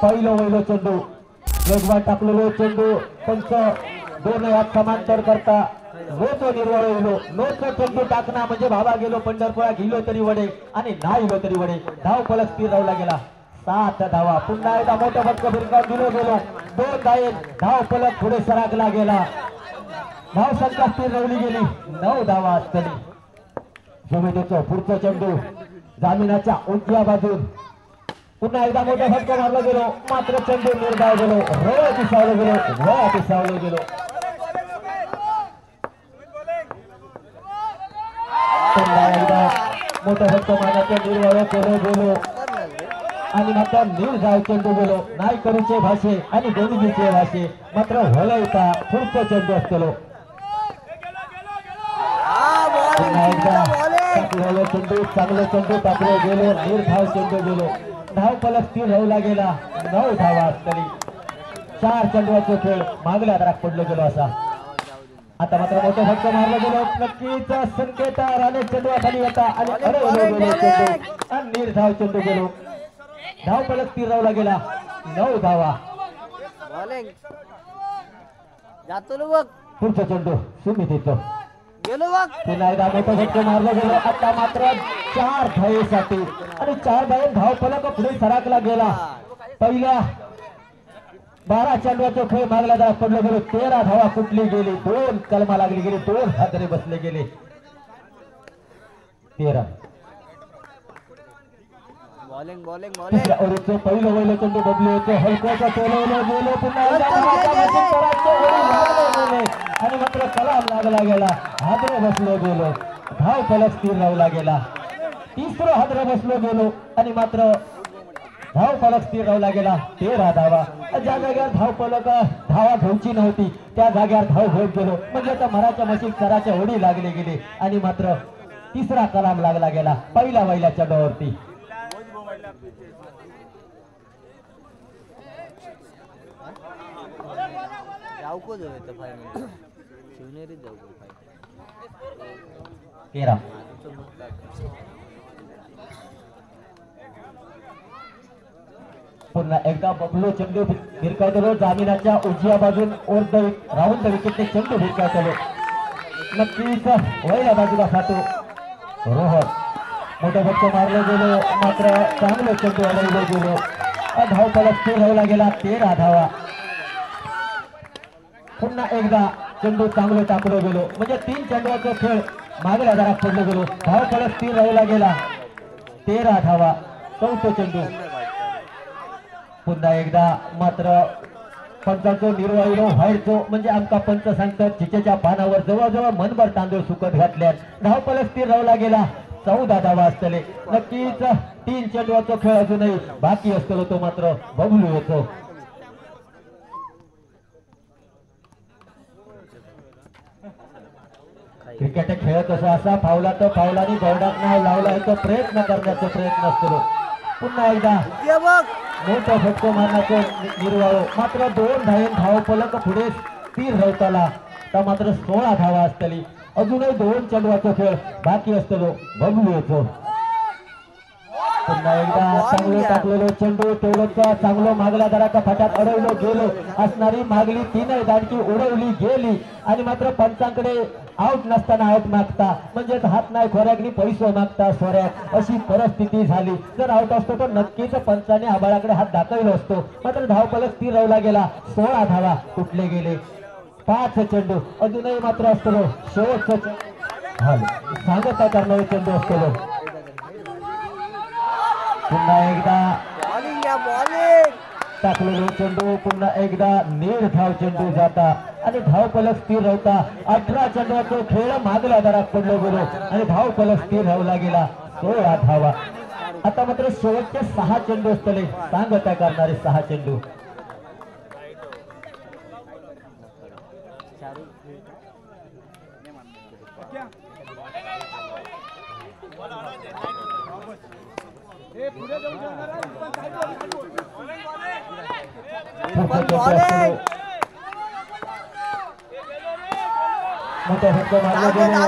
पहिलो वैलो चेंडू वेगवान टाकलेलो चेंडू पंच दोन हात समांतर करता तो निर्वळ होलो लोचा चेंडू टाकणा म्हणजे भावा गेलो पंढरपुरा गेलो तरी वडे आणि नाही गेलो तरी वडे धाव फलक स्थिर राहला गेला 7 धावा पुन्हा एकदा मोठा फटका भिरकाव दिलो गेलो 2 धावे धाव फलक पुढे सरकला गेला धाव संख्या स्थिर राहिली गेली 9 धावा असतली जमिनीचा पुढचा चेंडू जमिनाच्या उजव्या बाजून पुन्हा एकदा मोठा फटका मारला गेलो मात्र चेंडू निर्धाव गेलो रोळ दिसावलं गेलो पुन्हा एकदा मोठा फटका मारण्याचा निर्वाळ केलो गेलो आणि मात्र निर्धाव चेंडू गेलो नाही करूचे भाषे आणि दोन्हीचे भाषे मात्र हलवता पुढचा चेंडू असतो पुन्हा एकदा टाकलेलो चेंडू चांगले चेंडू टाकले गेलो निर्धाव चेंडू गेलो धाव फलक स्थिर राहिला गेला 9 धावा असतली 4 चेंडूचा खेळ मागल्या दारात पडलो गेलो असा आता मात्र मोठा फटका मारला गेलो नक्कीच संकेत राणे चेंडू खाली होता आणि अडवलो गेलो चेंडू आणि निर्धाव चेंडू गेलो धाव फलक स्थिर राहिला गेला 9 धावा पुढचा चेंडू सुमित येतो पुन्हा एकदा मोठा फटका मारला गेलो आता मात्र 4 धावेसाठी आणि 4 धावे धाव फलक पुढे सरकला गेला पहिल्या 12 चेंडूचा खेळ मागला जात पडलो गेलो 13 धावा कुठली गेली 2 कलमा लागली गेली 2 हादरे बसले गेले 13 बॉलिंग पहिलं वैल चेंडू बदलू होतो हलकोचा टोलवलं गेलो पुन्हा आणि मात्र कलाम लागला गेला हादरे बसलो गेलो धाव फलक स्थिर राहिला गेला तिसरं हादरे बसलो गेलो आणि मात्र धाव फलक स्थिर राहिला गेला 13 धावा ज्या जागेवर धाव फलक धावा घ्यायची नव्हती त्या जागेवर धाव घेत गेलो म्हणजे आता मराच्या मशीन सराच्या होडी लागले गेले आणि मात्र तिसरा कलाम लागला गेला पहिल्या वैल्याच्या डोवरती पुन्हा एकदा बबलू चेंडू भिरकावतो जामिनाच्या उजव्या बाजून राऊंड विकेटने चेंडू भिरकावतो नक्कीच वैल्या बाजूला खातो रोहन मोठा फटका मारला गेलो मात्र चांगलं चेंडू अडवलं गेलो धाव फलक स्थिर राहिला गेला 13 धावा पुन्हा एकदा चेंडू चांगलं टाकलो गेलो म्हणजे 3 चेंडूचा खेळ मागल्या दारात पडलो गेलो धाव फलक स्थिर राहिला गेला 13 धावा 4 चेंडू पुन्हा एकदा मात्र पंचांचो निर्वाहिलो व्हायचो म्हणजे आमका पंच सांगतात चिचेच्या पानावर जवळजवळ मनभर तांदूळ सुकत घातल्यात धाव फलक स्थिर राहिला गेला 14 धावा असतले नक्कीच 3 चेंडूचा खेळ अजूनही बाकी असतो तो मात्र बबलू येतो क्रिकेट खेळत असं असा फावला तर फावलानी बौडात नाव लावला तो प्रयत्न करण्याचा प्रयत्न असतो पुन्हा एकदा मोठा फटका मारण्याचा निर्वाळ मात्र 2 धावे धाव फलक पुढे स्थिर राहताला तर मात्र 16 धावा असतली अजूनही 2 चेंडूचा खेळ बाकी असतो बबलू येतो पुन्हा एकदा चांगलं टाकलेलो चेंडू तेवढंच चांगलं मागल्या दाराच्या फाट्यात अडवलो गेलो असणारी मागली 3 दांडकी उडवली गेली आणि मात्र पंचांकडे आउट नसताना आउट मागता म्हणजेच हात नाही खोऱ्याकनी पैसे मागता सोऱ्याक अशी परिस्थिती झाली जर आउट असतो तर नक्कीच पंचाने आबाळाकडे हात दाखवला असतो मात्र धाव फलक स्थिर राहिला गेला 16 धावा कुठले गेले 5 चेंडू अजूनही मात्र असतो शेवटचं सांगता करणारे चेंडू असतो पुन्हा एकदा टाकलेलो चेंडू पुन्हा एकदा निर्धाव चेंडू जाता आणि धाव फलक स्थिर राहता 18 चेंडूचा खेळ मागल्या दारात पडलो गेलो आणि धाव फलक स्थिर राहिला गेला 16 धावा आता मात्र शेवटचे 6 चेंडू असतले सांगता करणारे 6 चेंडू मोठा फटका मारला गेलो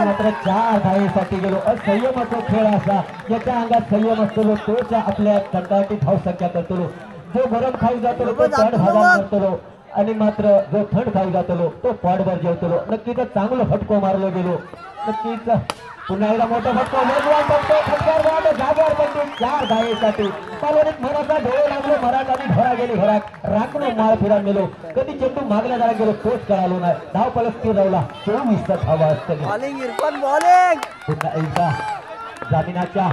मात्र 4 धावेसाठी गेलो असंयमाचा खेळ असा ज्याच्या अंगात संयम असतो तोच आपल्या कंटाळी धाव संख्या करतो जो गरम खाई जातलो तो पाड भागात करतलो आणि मात्र जो थंड खाई जातलो तो पाडभर जेवतलो. नक्कीच चांगलं फटको मारलो गेलो. नक्कीच पुन्हा एकदा मोठा फटको फटकार जागेवर पडली 4 धावेसाठी. पालवणीत मराठा डोळे लागलो मराठाने घरा गेली घरात राखणं माळ फिरा गेलो. कधी चेंडू मागल्या जायला गेलो तोच कळालो नाही. धाव पलस्ती रावला 24 धावा असते. पुन्हा एकदा जामिनाच्या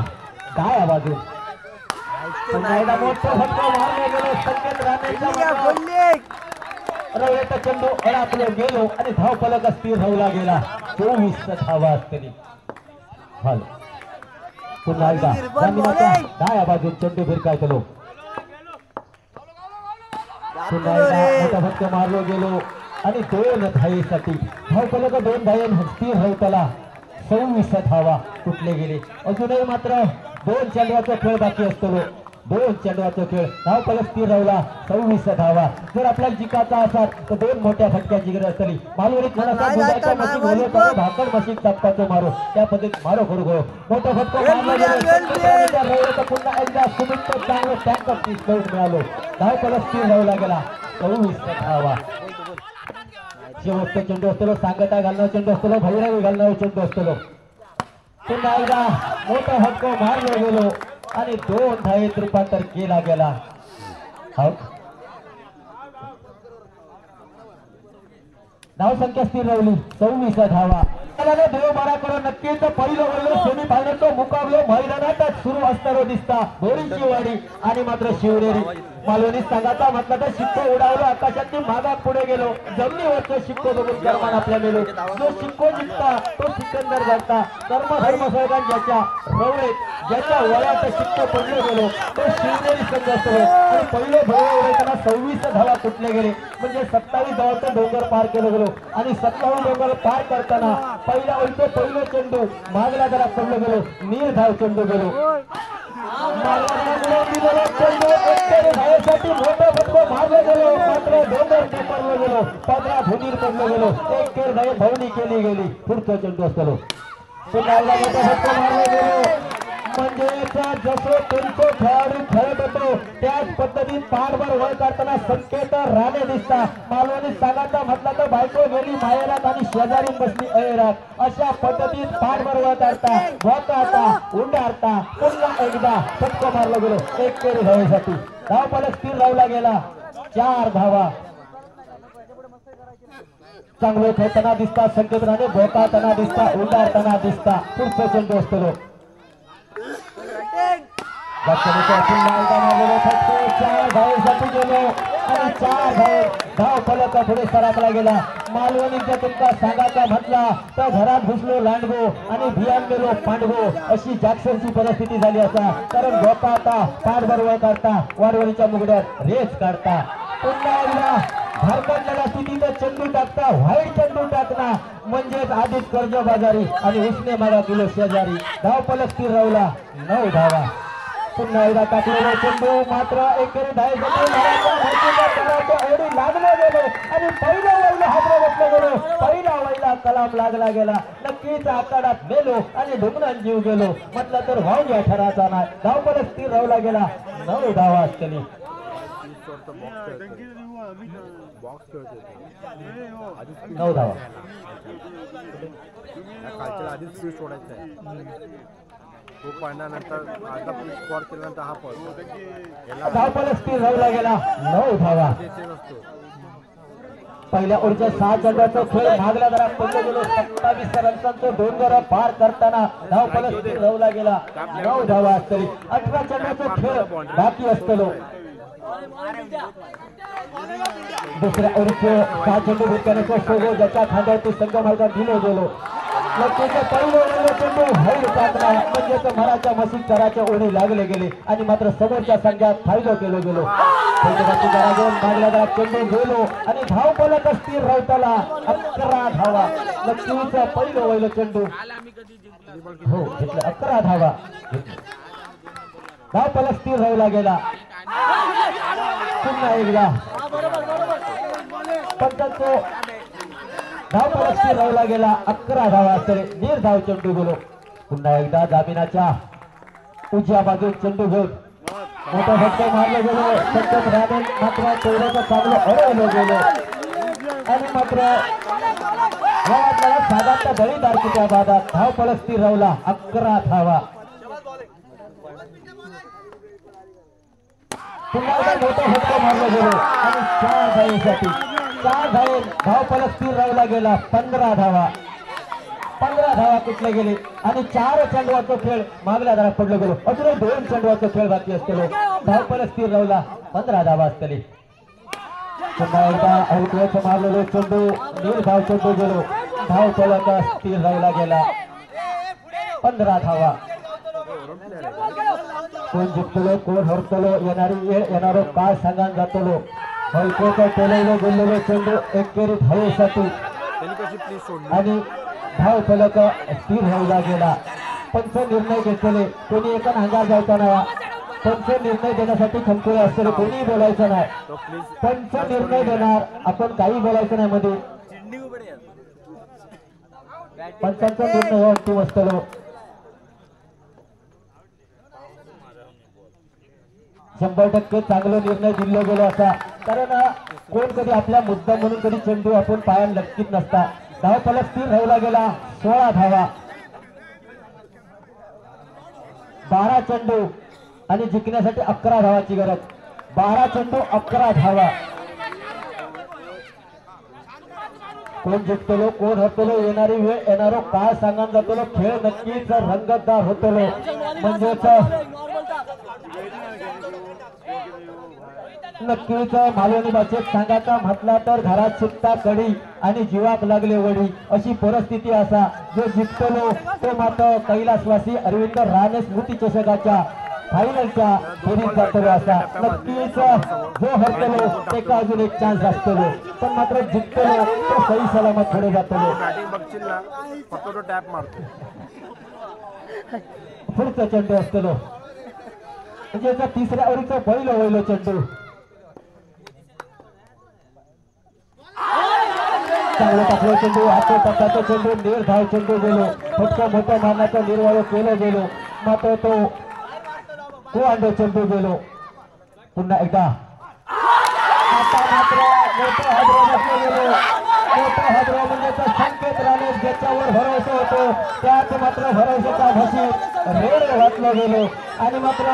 डाव्या बाजू पुन्हा एकदा मोठा फटको मारला गेलो. संकेत राणेचा रवळेचा चेंडू अडकलो गेलो आणि धाव फलक स्थिर राहला गेला. 24 धावा असते. पुन्हा एकदा जामिनाच्या डाव्या बाजून चेंडू भिरकायतलो. पुन्हा एकदा मोठा फटका मारलो गेलो आणि 2 धावेसाठी धाव फलक 2 धावे स्थिर राहतला. 26 धावा तुटले गेले. अजूनही मात्र 2 चेंडूचा खेळ बाकी असतो. 2 चेंडूचा खेळ धाव फलक स्थिर राहिला. 26 धावा. जर आपल्याला जिकायचा असाल तर 2 मोठ्या फटक्याची गरज असली. मालवणीत भाकड मशीक चपकाचो मारो त्या पद्धतीत मारो करू गो मोठा फटका मारला. पुन्हा एकदा सुमित चांगलं टँकअप मिळालो. धाव फलक स्थिर राहिला गेला. 26 धावा. शेवटचा चेंडू असतो सांगता घालणार चेंडू असतो भैरवी घालणार चेंडू असतो. पुन्हा एकदा मोठा फटको मारलो गेलो आणि 2 धावेत रूपांतर केला गेला. धाव संख्या स्थिर राहिली 26 धावा. देव बारा करून नक्कीच पहिलं वळलो सेमी फायनलचा मुकाबलो मैदानातच सुरू असणारो दिसता. बोरी शिववाडी आणि मात्र शिवनेरी. मालवणी संघाचा म्हटलं तर शिक्को उडावलो आकाशात मागा पुढे गेलो. जमिनीवरचा शिक्को बघून कर्मान आपल्या मेलो. जो शिक्को जिंकता तो सिकंदर घडता. धर्म सहगान ज्याच्या रवळेत ज्याच्या वयात शिक्को पडलो गेलो तो शिवनेरी संघ असतो. आणि पहिले भोळे उडवताना 26 धावा तुटले गेले. म्हणजे 27 धावाचं डोंगर पार केलं गेलो आणि 27 डोंगर पार करताना पहिला ओळखो पहिलो चेंडू मागला जरा पडलो गेलो. निर्धाव चेंडू गेलो. धावेसाठी मोठा फटको मारला गेलो. मात्र डोंगर पडलो गेलो. 15 धुनीर पडलो गेलो. 1 खेळ धावे भवनी केली गेली. पुढचा चेंडू असतो पुन्हा एकदा मोठा फटको मारला गेलो. म्हणजे जसं त्यांचं खेळाडू खेळत होतो त्याच पद्धतीत पाठभर वळ करताना संकेत राणे दिसता. मालवणी सांगायचा म्हटलं तर बायको गेली माहेरात आणि शेजारी बसली अहेरात. अशा पद्धतीत पाठभर वळ करता वळता उंडारता पुन्हा एकदा फटको मारला गेलो. 1 खेळ धावेसाठी धाव फलक स्थिर राहिला गेला. 4 धावा. चांगले खेळताना दिसता संकेत राणे भोकाताना दिसता उंडारताना दिसता. पुढचा चेंडू असतो धाव फलक पुढे सरकला गेला. मालवणीचा तुमचा सांगायचा म्हटला तर घरात घुसलो लांडगो आणि भियान गेलो पांडगो अशी जॅक्सनची परिस्थिती झाली असा. कारण गोपाता पाठबरोबर करता वारवणीच्या मुगड्यात रेस काढता. पुन्हा एकदा भारतातल्या स्थितीत चेंडू टाकता व्हाईट चेंडू टाकना म्हणजेच आधीच कर्ज बाजारी आणि उसने मागा किलो शेजारी. धाव फलक स्थिर राहिला 9 धावा. पुन्हा एकदा टाकलेला चेंडू मात्र एकेरी धावेसाठी लागला गेलो आणि पहिल्या वैला हातरा बसला गेलो. पहिला वैला कलाम लागला गेला. नक्कीच आकारात मेलो आणि ढुकणान जीव गेलो म्हटलं तर वाहून या ठराचा नाही. धाव फलक स्थिर राहिला गेला 9 धावा असतील. 9 धावा. आधीच स्पीड सोडायचं आहे. तो पडल्यानंतर आता स्कोअर केल्यानंतर हा पडतो. धाव फलक स्थिर राहिला गेला 9 धावा. पहिल्या ओव्हरच्या 6 चेंडूचा खेळ मागला जरा पडलो गेलो. 27 रन्सांचा डोंगर पार करताना धाव फलक स्थिर राहिला गेला 9 धावा असतील. 18 चेंडूचा खेळ बाकी असतो. दुसऱ्या ओव्हरचे 6 चेंडू विकण्याचा शोधो ज्याच्या खांद्यावरती संघ मार्गात दिलो गेलो. पहिलं चेंडू हैर टाकला म्हणजेच मराच्या मशीद कराच्या ओढी लागले गेले आणि मात्र समोरच्या संघात फायदा केलो गेलो. मागला चेंडू गेलो आणि धाव फलक स्थिर राहताला 11 धावा. नक्कीच पहिलं वैल चेंडू हो घेतलं 11 धावा. धाव फलक स्थिर राहिला गेला. पुन्हा एकदा पंचांचो धाव फलक स्थिर राहिला गेला 11 धावा असतील. निर्धाव चेंडू गेलो. पुन्हा एकदा जामिनाच्या उजव्या बाजून चेंडू घेऊन मोठा फटका मारलं गेलो सत्यम राणे मात्र तेवढ्याचं चांगलं अडवलं गेलो आणि मात्र आपल्याला साधारण बळीदार किती बादात धाव फलक स्थिर रावला 11 धावा. पुन्हा एकदा मोठा फटका मारला गेलो आणि 4 धावेसाठी 4 धावे धाव फलक स्थिर रावला गेला 15 धावा. 15 धावा कुठले गेले आणि 4 चेंडूचा खेळ मागल्या दारात पडलो गेलो. अजून 2 चेंडूचा खेळ बाकी असतो. धाव फलक स्थिर रावला 15 धावा असतली. पुन्हा एकदा अवतळ्याचं मारलेलो चेंडू निर्धाव चेंडू गेलो. धाव फलक स्थिर रावला गेला 15 धावा. कोण जिंकलो कोण हरतलो येणारी वेळ येणारो काळ सांगान जातलो. हलकोचा टोलवलो गेलेलो चेंडू एकेरी धावेसाठी आणि धाव फलक स्थिर राहिला गेला. पंच निर्णय घेतलेले कोणी एका अंगार जायचा नाही. पंच निर्णय देण्यासाठी खमकुळे असलेले कोणी बोलायचं नाही. पंच निर्णय देणार आपण काही बोलायचं नाही मध्ये. पंचांचा निर्णय अंतिम असतो. शंभर टक्के चांगला निर्णय दिला गेला असा कारण कोण कधी आपला मुद्दा म्हणून कधी चेंडू आपण पायान नक्कीच नसता. धाव फलक स्थिर राहिला गेला 16 धावा. 12 चेंडू आणि जिंकण्यासाठी 11 धावाची गरज. 12 चेंडू 11 धावा. कोण जिंकतलो कोण हरतलो येणारी वेळ येणारो काळ सांगून जातो. खेळ नक्कीच रंगतदार होतो. म्हणजेच नक्कीच मालवणी भाषेत सांगायचा म्हटला तर घरात सुटता कडी आणि जीवाक लागले वडी अशी परिस्थिती असा. जो जिंकतलो तो मात्र कैलासवासी अरविंद राणे स्मृती चषकाच्या फायनलच्या फेरीत जातलो असा. नक्कीच जो हरतलो त्याचा अजून एक चान्स असतो. पण मात्र जिंकतलो तो सही सलामत पुढे जातलो. पुढचा चेंडू असतो म्हणजे तिसऱ्या ओव्हरीचा पहिलं होईल चेंडू. चांगलं टाकलं चेंडू हातो टप्प्याचा चेंडू निर्धाव चेंडू गेलो. फटका मोठा मारण्याचा निर्वाह केलं गेलो मात्र तो कोंडे चेंडू गेलो. पुन्हा एकदा आता मात्र मोठा हादरा बसला गेलो. मोठा हादरा म्हणजे संकेत राणे ज्याच्यावर भरोसा होतो त्यात मात्र भरोशाचा घाशीत रेड घातला गेलो आणि मात्र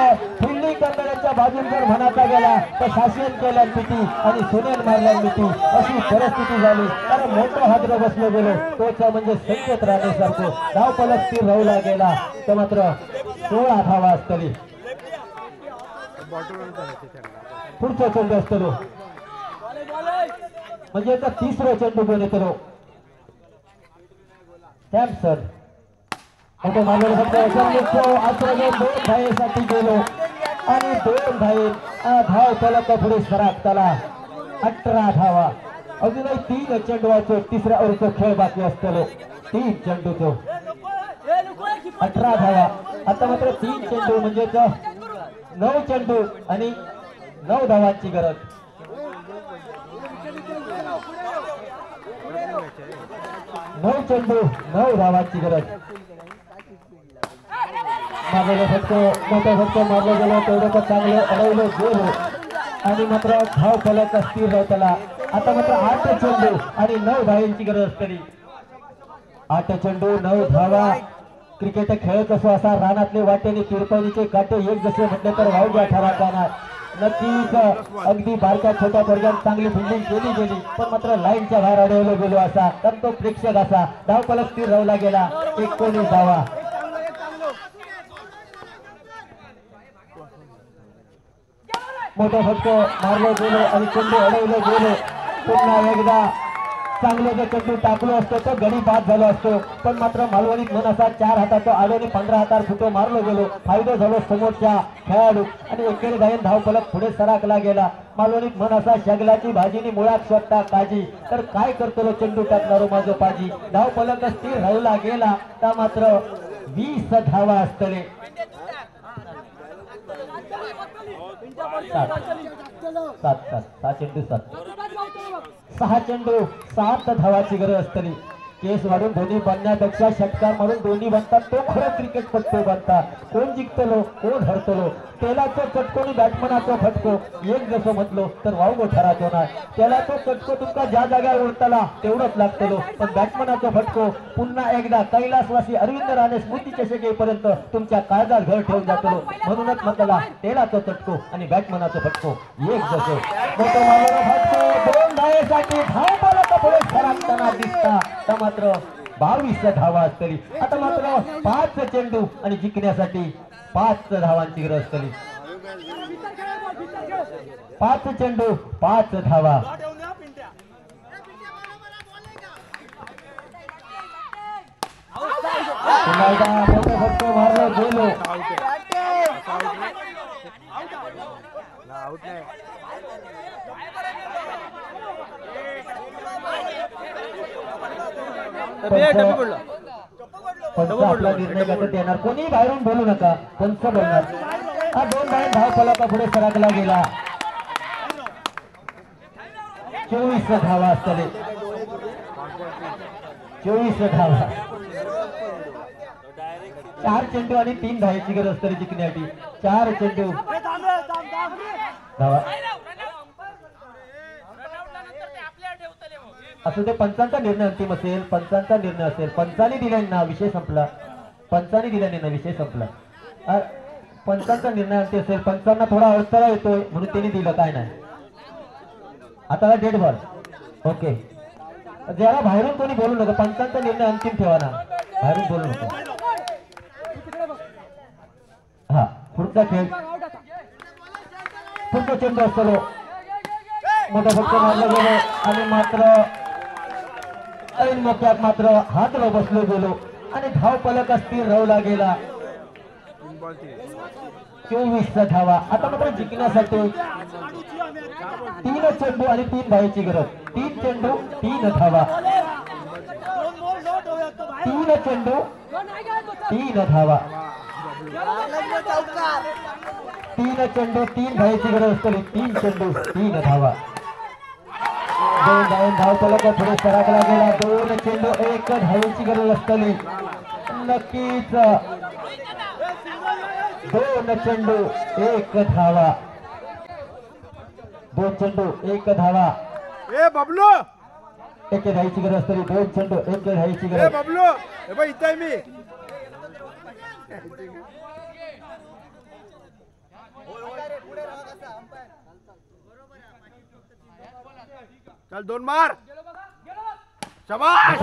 फिल्डिंग करणाऱ्यांच्या बाजून जर म्हणाचा गेला तर शासन केल्या पिटी आणि सुनेल मारल्या मिठी अशी परिस्थिती झाली. कारण मोठा हादरा बसलो गेलो तोच म्हणजे संकेत राणे सारखं धाव फलक स्थिर राहिला गेला तर मात्र 16 धावा असतली. पुढचा चेंडू असतो म्हणजे तिसरा चेंडू पण येतो. सॅमसन मोठं मारलेलं फक्त आश्रय 2 धावेसाठी गेलो आणि 2 धावे धाव फलक पुढे सरकताला 18 धावा. अजूनही 3 चेंडूचा तिसऱ्या ओव्हरचा खेळ बाकी असतो. 3 चेंडूचो 18 धावा. आता मात्र 3 चेंडू म्हणजे 9 चेंडू आणि 9 धावांची गरज. 9 चेंडू 9 धावांची गरज. मारलेलं फक्त मोठा फटका मारला गेला तेवढं चांगलं अडवलं गेलो आणि मात्र धाव फलक स्थिर राहताला. आता मात्र 8 चेंडू आणि 9 धावांची गरज असतली. 8 चेंडू 9 धावा. क्रिकेट खेळत असो असा रानातले वाटेने तिरपणीचे काटे एक जसे म्हटले तर वावग्या ठरा जाणार. नक्कीच अगदी बारक्या छोट्या वर्गात चांगली फिल्डिंग केली गेली पण मात्र लाईनच्या बाहेर अडवलं गेलो असा तर तो प्रेक्षक असा. धाव फलक स्थिर राहिला गेला 19 धावा. मोठा फटका मारलं गेलो आणि चेंडू अडवलं गेलो. पुन्हा एकदा चांगलं जर चेंडू टाकलो असतो तर गडी बाद झालो असतो पण मात्र मालवणीत मन असा 4 हाताचा आडोनी 15 हातावर फुटो मारलो गेलो. फायदा झालो समोरच्या खेळाडू आणि एकेरी धावेन धाव फलक पुढे सरकला गेला. मालवणीत मन असा शगलाची भाजीनी मुळात स्वतः काजी तर काय करतो चेंडू टाकणारो माझं पाजी. धाव फलक स्थिर राहिला गेला तर मात्र 20 धावा असतले. 6 चेंडू 7 धावाची गरज असतली. केस वाढून दोन्ही बनण्यापेक्षा षटकार मारून दोन्ही बनतात तो खरं क्रिकेटपट्टू बनतात. कोण जिंकतलो कोण हरतलो तेलाचो चटकोनी बॅट्समनाचो फटको एक जसं म्हटलो तर वावगो ठराचो ना. त्याला तो चटको तुमका ज्या जाग्यावर उडतला तेवढंच लागतलो पण बॅट्समनाचो फटको पुन्हा एकदा कैलासवासी अरविंद राणे स्मृती चषक येईपर्यंत तुमच्या काळजात घर ठेवून जातलो. म्हणूनच म्हटला तेलाचो चटको आणि बॅट्समनाचो फटको एक जसं. मोठं मारलेला फटको दोन धावेसाठी धावपाला पुढे सरकताना दिसता तर मात्र 22 धावा असतली. आता मात्र 5 चेंडू आणि जिंकण्यासाठी 5 धावांची गरज असतली. 5 चेंडू 5 धावा. मोठं फटको मारलं गेलो. आउट नाही. पंच आपला निर्णय घेतात येणार. कोणी बाहेरून बोलू नका. पंच बोलणार. हा 2 धाव धाव फलका पुढे सरकला गेला. 24 धावा असतले. 24 धावा. 4 चेंडू आणि 3 धावांची गरज असते जिंकण्यासाठी. 4 चेंडू धावा. असं ते पंचांचा निर्णय अंतिम असेल. पंचांचा निर्णय असेल. पंचांनी दिल्याने विषय संपला. पंचांनी दिल्याने ना विषय संपला. पंचांचा निर्णय अंतिम असेल. पंचांना थोडा अडथळा येतोय म्हणून त्यांनी दिलं काय नाही. आता डेड बॉल. ओके जरा बाहेरून कोणी बोलू नका. पंचांचा निर्णय अंतिम ठेवा ना. बाहेरून बोलू नका. हा पुढचा खेळ. पुढचा चेंडू असतो मोठा फटका मारला गेलो आणि मात्र ऐन मोक्यात मात्र हातला बसलो गेलो आणि धाव फलक स्थिर रवला गेला. 24 धावा. आता मात्र जिंकण्यासाठी 3 चेंडू आणि 3 धावांची गरज. 3 चेंडू 3 धावा. 3 चेंडू 3 धावा. 3 चेंडू 3 धावांची गरज असतली. 3 चेंडू 3 धावा. 2 धाव फलक पुढे सरकला गेला. 2 चेंडू 1 धावांची गरज असतली. नक्कीच 2 चेंडू 1 धावा. 2 चेंडू 1 धावा. ए बबलू 1 धावांची गरज असतली. 2 चेंडू 1 धावांची ए गरज. बबलू हे बघ इथे आहे मी. चल 2 मार. शाबाश.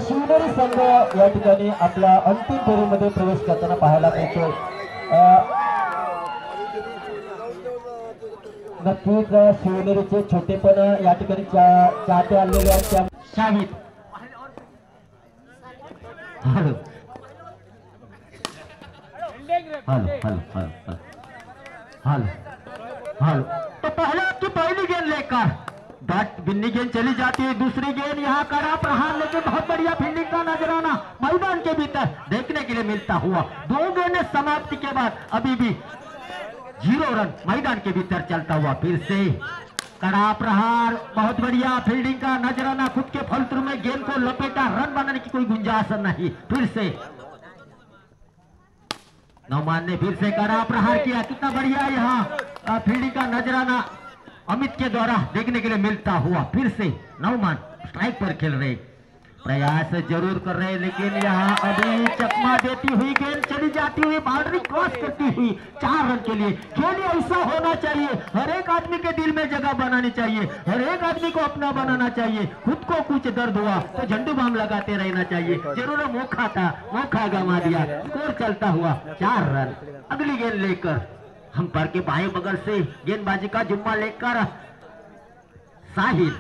शिवनेरी संघ या ठिकाणी आपला अंतिम फेरीमध्ये प्रवेश करताना पाहायला मिळतो. नक्कीच शिवनेरीचे छोटेपण या ठिकाणी चाहते आलेले आहेत. त्या Shahid hello hello hello hello hello hello. तो पहली गेंद लेकर बैट बिन्नी गेंद चली जाती है. दूसरी गेंद यहाँ कड़ा प्रहार लेकिन बहुत बढ़िया फील्डिंग का नजराना मैदान के भीतर देखने के लिए मिलता हुआ. 2 गेंद समाप्ति के बाद अभी भी 0 रन मैदान के भीतर चलता हुआ. फिर से कड़ा प्रहार. बहुत बढ़िया फील्डिंग का नजराना. खुद के फलतू में गेंद को लपेटा. रन बनाने की कोई गुंजाइश नहीं. फिर से नौमान ने फिर से कड़ा प्रहार किया. कितना बढ़िया यहाँ फील्डिंग का नजराना अमित के द्वारा देखने के लिए मिलता हुआ. फिर से नौमान स्ट्राइक पर खेल रहे. प्रयास जरूर कर रहे लेकिन यहाँ अभी चकमा देती हुई गेंद चली जाती हुई. बाउंड्री क्रॉस करती हुई 4 रन के लिए. खेल ऐसा होना चाहिए. हर एक आदमी के दिल में जगह बनानी चाहिए. हर एक आदमी को अपना बनाना चाहिए. खुद को कुछ दर्द हुआ तो झंडू बाम लगाते रहना चाहिए. जरूर मौका था, मौका गंवा दिया. स्कोर चलता हुआ 4 रन. अगली गेंद लेकर हम पर के बाएं बगल से गेंदबाजी का जुम्मा लेकर साहिल.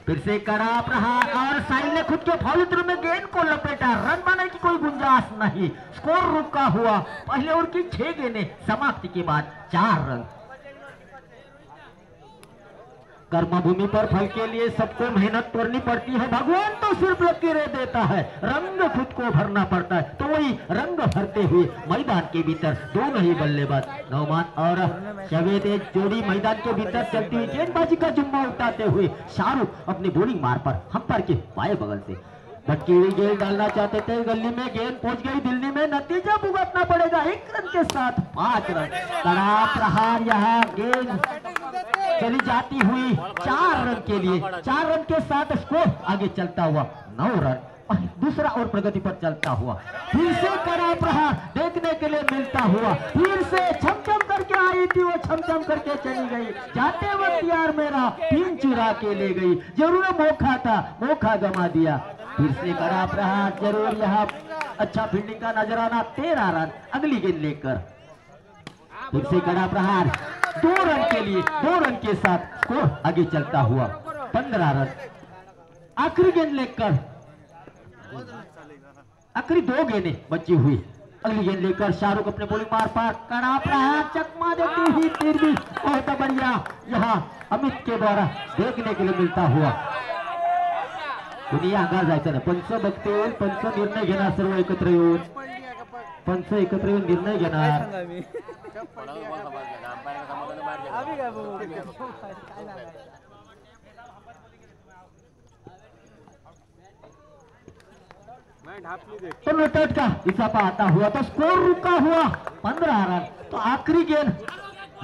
फिर से करा प्रहार और साहिल ने खुद के फॉलो में गेंद को लपेटा. रन बनाने की कोई गुंजाइश नहीं. स्कोर रुका हुआ. पहले ओवर की 6 गेंदें समाप्ति के बाद 4 रन. कर्मभूमि पर फल के लिए सबको मेहनत करनी पड़ती है। भगवान तो सिर्फ लकीरें देता है, रंग खुद को भरना पड़ता है। तो वही रंग भरते हुए मैदान के भीतर दोनों ही बल्लेबाज नौमान और शवेद एक जोड़ी मैदान के भीतर चलती हुई गेंदबाजी का जुम्मा उठाते हुए शाहरुख अपनी बॉलिंग मार पर हम्पर के बाएं बगल से भटकी हुई गेंद डालना चाहते थे। गली में गेंद पहुंच गई दिल्ली में, नतीजा भुगतना पड़ेगा 1 रन के साथ 5 रन। कड़ा प्रहार, यहाँ गेंद चली जाती हुई 4 रन के लिए। 4 रन के साथ स्कोर आगे चलता हुआ 9 रन। दूसरा और प्रगति पर चलता हुआ फिर से कड़ा प्रहार देखने के लिए मिलता हुआ, फिर से छमछम करके आई थी वो, छमछम करके चली गई। जाते वक्त यार मेरा 3 चुरा के ले गई, जरूर मौका था, मौका गंवा दिया। फिर से कड़ा प्रहार, जरूर यहाँ अच्छा फील्डिंग का नजराना। 13 रन अगली गेंद लेकर फिर से कड़ा प्रहार 2 रन के लिए, 2 रन के साथ स्कोर आगे चलता हुआ 15 रन। आखिरी गेंद लेकर आखिरी 2 गेंदें बची हुई, अगली गेंद लेकर शाहरुख अपने बॉलिंग मार पर कड़ा प्रहार चकमा देती हुई, फिर भी बहुत बढ़िया यहाँ अमित के द्वारा देखने के लिए मिलता हुआ। दुनिया अंगार जायचं नाही, पंच बघतील, पंच निर्णय घेणार, सर्व एकत्र येऊन पंच एकत्र येऊन निर्णय घेणार। तो नोटट का इजाफा आता हुआ तो स्कोर रुका हुआ 15 रन। तो आखिरी गेंद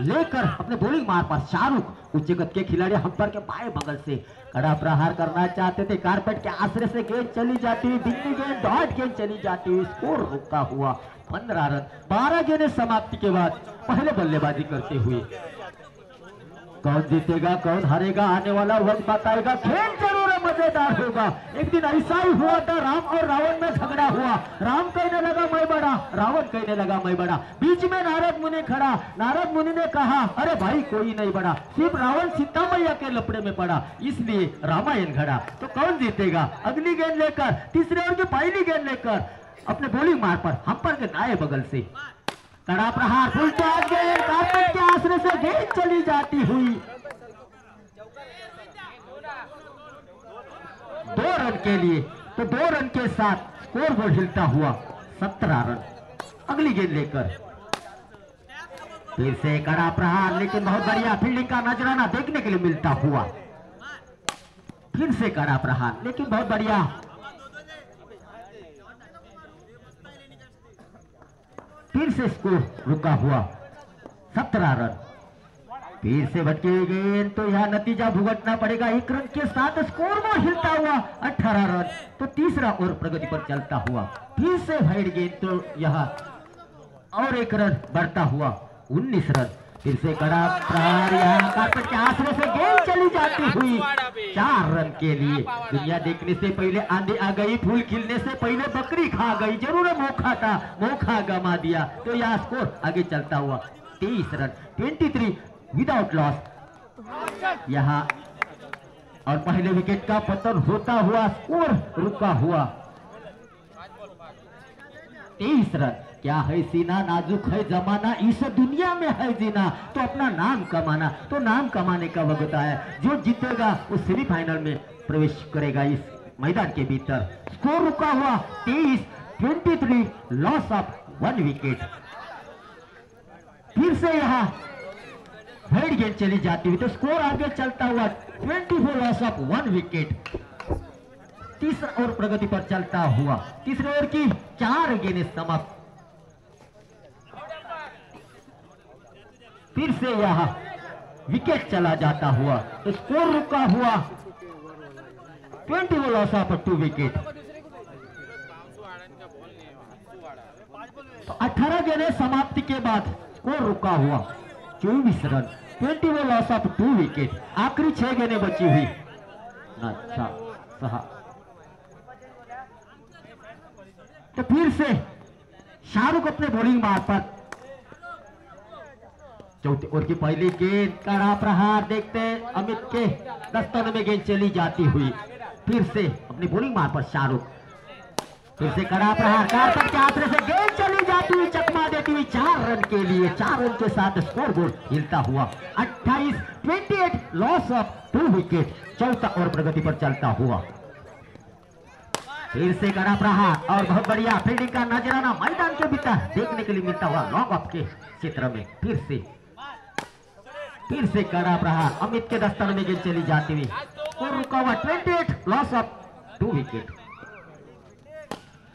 लेकर अपने बॉलिंग मार पर शाहरुख उच्च गति के खिलाड़ी हम्पर के बाएं बगल से कड़ा प्रहार करना चाहते थे। कारपेट के आश्रय से गेंद चली जाती हुई, दिल्ली गेंद डॉट गेंद चली जाती हुई, स्कोर रुका हुआ 15 रन। 12 गेंदें समाप्ति के बाद पहले बल्लेबाजी करते हुए कौन जीतेगा कौन हारेगा आने वाला वक्त बताएगा। खेल जरूर मजेदार होगा। एक दिन ऐसा ही हुआ था, राम और रावण में झगड़ा हुआ। राम कहने लगा मैं बड़ा, रावण कहने लगा मैं बड़ा। बीच में नारद मुनि खड़ा, नारद मुनि ने कहा अरे भाई कोई नहीं बड़ा, सिर्फ रावण सीता मैया के लपड़े में पड़ा, इसलिए रामायण घड़ा। तो कौन जीतेगा? अगली गेंद लेकर, तीसरे ओवर की पहली गेंद लेकर अपने बॉलिंग मार पर हम्पर के दाएं बगल से कड़ा प्रहार, फुल टॉस गेंद कारपेट के आश्रय से गेंद चली जाती हुई 2 रन के लिए। तो 2 रन के साथ स्कोर बोर्ड हिलता हुआ 17 रन। अगली गेंद लेकर फिर से कड़ा प्रहार, लेकिन बहुत बढ़िया फील्डिंग का नजराना देखने के लिए मिलता हुआ। फिर से कड़ा प्रहार, लेकिन बहुत बढ़िया फिर से स्कोर रुका हुआ 17 रन। फिर से भटकी गेंद, तो यह नतीजा भुगतना पड़ेगा 1 रन के साथ स्कोर वो हिलता हुआ 18 रन। तो तीसरा ओवर प्रगति पर चलता हुआ फिर से वाइड गेंद, तो यह और 1 रन बढ़ता हुआ 19 रन। फिर से कड़ा प्रहार, यहाँ कारपेट के आश्रय से गेंद चली जाती हुई 4 रन के लिए। दुनिया देखने से पहले आंधी आ गई, फूल खिलने से पहले बकरी खा गई, जरूर मौका था, मौका गंवा दिया। तो यह स्कोर आगे चलता हुआ 23 रन, 23 विदाउट लॉस। यहाँ और पहले विकेट का पतन होता हुआ स्कोर रुका हुआ 23 रन। क्या है सीना, नाजुक है जमाना, इस दुनिया में है जीना, तो अपना नाम कमाना। तो नाम कमाने का वक्त आया, जो जीतेगा वो सेमीफाइनल में प्रवेश करेगा इस मैदान के भीतर। स्कोर रुका हुआ 23 लॉस ऑफ 1 विकेट। फिर से यहाँ हेड गेंद चली जाती हुई, तो स्कोर आगे चलता हुआ 24 लॉस ऑफ 1 विकेट। तीसरा ओवर प्रगति पर चलता हुआ, तीसरे ओवर की 4 गेंदें समाप्त। फिर से यहाँ विकेट चला जाता हुआ, तो स्कोर रुका हुआ 20 लॉस ऑफ 2 विकेट। तो 18 गेंदें समाप्ति के बाद स्कोर रुका हुआ 24 रन, 20 लॉस ऑफ 2 विकेट। आखिरी 6 गेंदें बची हुई। अच्छा 6। तो फिर से शाहरुख अपने बॉलिंग मार पर चौथे ओवर की पहली गेंद, कड़ा प्रहार, देखते अमित के दस्तन में गेंद चली जाती हुई। फिर से अपनी बॉलिंग मार पर शाहरुख, फिर से कड़ा प्रहार, कारपेट के आश्रय से गेंद चली जाती हुई, चकमा देती हुई 4 रन के लिए। 4 रन के साथ स्कोर बोर्ड हिलता हुआ 28 लॉस ऑफ 2 विकेट। चौथा ओवर प्रगति पर चलता हुआ, फिर से कड़ा प्रहार और बहुत बढ़िया फील्डिंग का नजराना मैदान के भीतर देखने के लिए मिलता हुआ लॉन्ग ऑफ के क्षेत्र में। फिर से कड़ा प्रहार, अमित के दस्तक में गेंद चली जाती हुई और रुका हुआ 28, लॉस ऑफ 2 विकेट।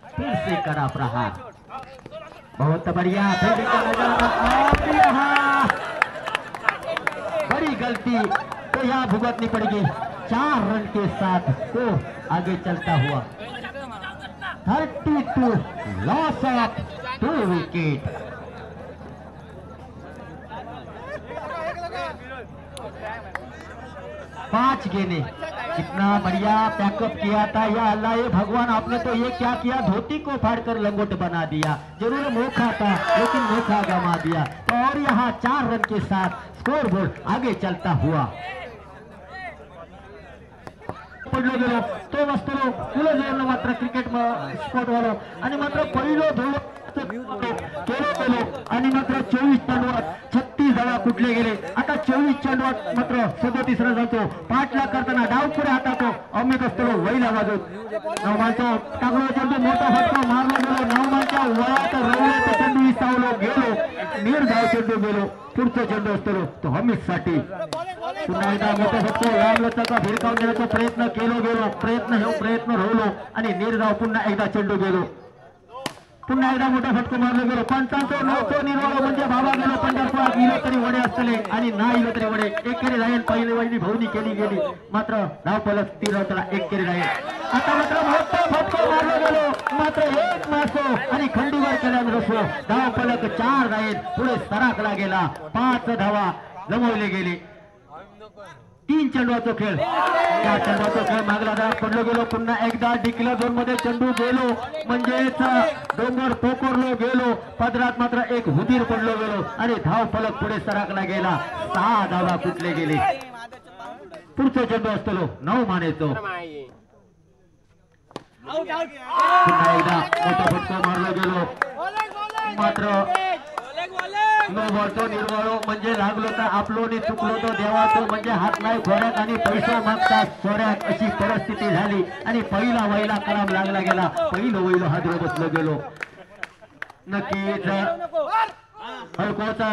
फिर से कड़ा प्रहार, बहुत बढ़िया फील्डिंग का नजराना और यहाँ बड़ी गलती तो यहाँ भुगतनी पड़ेगी। 4 रन के साथ तो आगे चलता हुआ 32, लॉस ऑफ 2 विकेट। पांच गेंदें, कितना बढ़िया पैकअप किया था। या अल्लाह ये भगवान, आपने तो ये क्या किया, धोती को फाड़कर लंगोट बना दिया। जरूर मौका था लेकिन मौका गंवा दिया। तो और यहाँ 4 रन के साथ स्कोर बोर्ड आगे चलता हुआ पडलो गेलो तो वस्तू फुलं जोडलं मात्र क्रिकेट स्पोर्ट वालो आणि मात्र पहिलो धोलो केलो केलो आणि मात्र 24 चेंडूवर 36 धावा कुठले गेले। आता 24 चेंडूवर मात्र 37 रन जातो। पाठलाग करताना डाव पुढे हातातो अमित असतो वैला वाजवत नवमांचा टाकलो चेंडू मोठा फटका मारलो गेलो। नवमांच्या वळात रवळ्याचा चेंडू विसावलो गेलो, निर्धाव चेंडू गेलो। पुढचा चेंडू असतो तो अमित साठी पुन्हा एकदा मोठा फटका लावला भिरकावून देण्याचा प्रयत्न केलो गेलो। प्रयत्न रोवलो आणि निर्धाव पुन्हा एकदा चेंडू गेलो। पुन्हा एकदा मोठा फटका मारलो गेलो। पंचांचा 900 निर्वाळ म्हणजे भावा गेलो। पंढरपुरात इलो तरी वडे असतले आणि ना इलो तरी वडे। एकेरी राहील पहिली वडली भवनी केली गेली मात्र धाव पलक स्थिर होता। एकेरी राहील आता मात्र मोठा फटका मारलो गेलो मात्र एक मासो आणि खंडीवर केल्याने रसो धाव पलक 4 राहील। पुढे सराकला गेला, 5 धावा गमावले गेले। 3 चेंडूचा खेळ, त्या चेंडूचा खेळ मागला धाव पडलो गेलो। पुन्हा एकदा डिक्लेअर झोन मध्ये चेंडू गेलो म्हणजेच डोंगर पोकोरलो गेलो। पदरात मात्र एक हुदीर पडलो गेलो आणि धाव फलक पुढे सरकला गेला। 6 धावा कुठले गेले। पुढचा चेंडू असतो 9 मानेचो। पुन्हा एकदा मोठा फटका मारलो गेलो मात्र तो निर्वाळो म्हणजे लागलो तर आपलो नि चुकलो तो देवाचो म्हणजे हात नाही खोड्यात आणि पैसा मागता सोड्यात अशी परिस्थिती झाली आणि पहिला वैला कराम लागला गेला। पहिलो वैलो हादरो बसलो गेलो। नक्कीच हलकोचा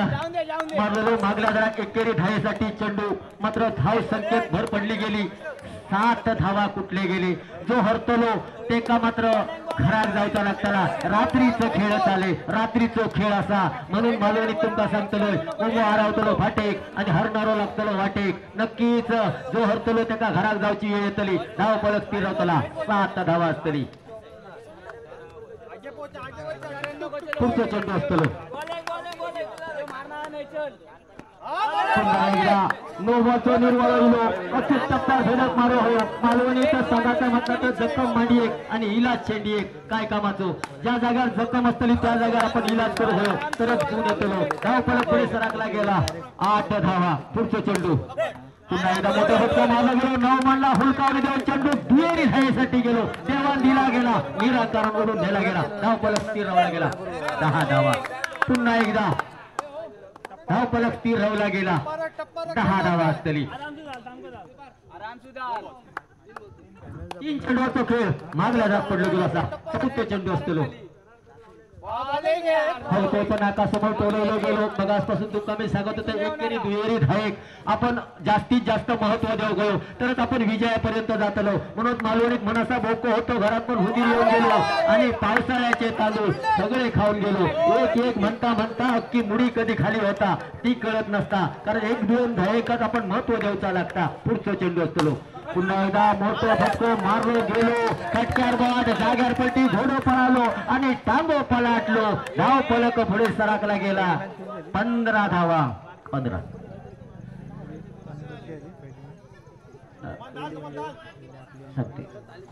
मारलेलो मागला जरा एकेरी धावेसाठी चेंडू मात्र धाव संख्येत भर पडली गेली। 7 धावा कुठले गेले। जो हरतलो ते का मात्र घरात जायचा लागताना रात्रीचं खेळ चाले। रात्रीचो खेळ असा म्हणून मालवणी तुमका सांगतलोय उभो हरावतलो फाटेक आणि हरणारो लागतलो वाटेक। नक्कीच जो हरतलो त्याका घरात जायची वेळ येतली। धाव पलक स्थिर होतला, 7 धावा असतली। पुढचा चेंडू असतलो नोवाचो निर्वाळो अचूक टप्पा झडप मारो हो। मालवणीचा संघाचा म्हटलं तर जखम मांडी एक आणि इलाज चेंडी एक काय कामाचो। ज्या जागार जखम असतली त्या जागार आपण इलाज करू हो तरच गुण येतो। धाव पलक पुढे सरकला गेला, 8 धावा। पुढचा चेंडू पुन्हा एकदा मोठा फटका मारला गेलो। 9 मानला हुलकावणी देऊन चेंडू दुहेरी धावेसाठी गेलो। देवान दिला गेला, निराकारांकडून नेला गेला। धाव पलक स्थिर राहला गेला, 10 धावा। पुन्हा एकदा धाव पलक स्थिर राहला गेला, 10 धावा असतली। 3 चेंडूचा खेळ मागला जात पडलो गेलो असा चतुर्थ चेंडू असतो। हलकोचा नाका समोर टोलवलं गेलो। मगासपासून तुमका मी सांगत होतो एकेरी दुहेरी धावेक आपण जास्तीत जास्त महत्व देऊ गयो तरच आपण विजयापर्यंत जातलो। म्हणून मालवणीत मनासा भोको होतो, घरात पण हुदीर येऊन गेलो आणि पावसाळ्याचे तांदूळ सगळे खाऊन गेलो। एक म्हणता म्हणता अख्खी मुडी कधी खाली होता ती कळत नसता, कारण 1-2 धावेकच आपण महत्व देऊचा लागता। पुढचा चेंडू असतो पुन्हा एकदा मोठा फटको मारलो गेलो। फटक्यार बाद जाग्यार पलटी घोडो पळालो आणि टांगो पलाटलो। धाव पलक पुढे सरकला गेला, 15 धावा। 15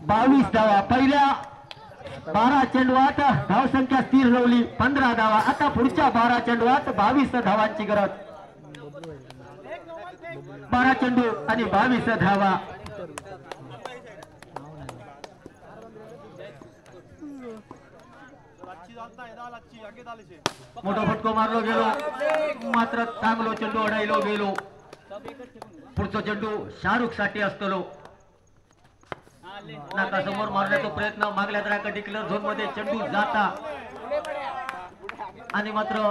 22 धावा। पहिल्या 12 चेंडूवात धाव संख्या स्थिर राहिली, 15 धावा। आता पुढच्या 12 चेंडूवात 22 धावांची गरज। 12 चेंडू आणि 22 धावा। मोठा फटको मारलो गेलो मात्र चांगलो चेंडू अडायलो गेलो। पुढचा चेंडू शाहरुख साठी असतो. नाका समोर मारण्याचा प्रयत्न मागल्या तर डिक्लेअर झोन मध्ये चेंडू जाता आणि मात्र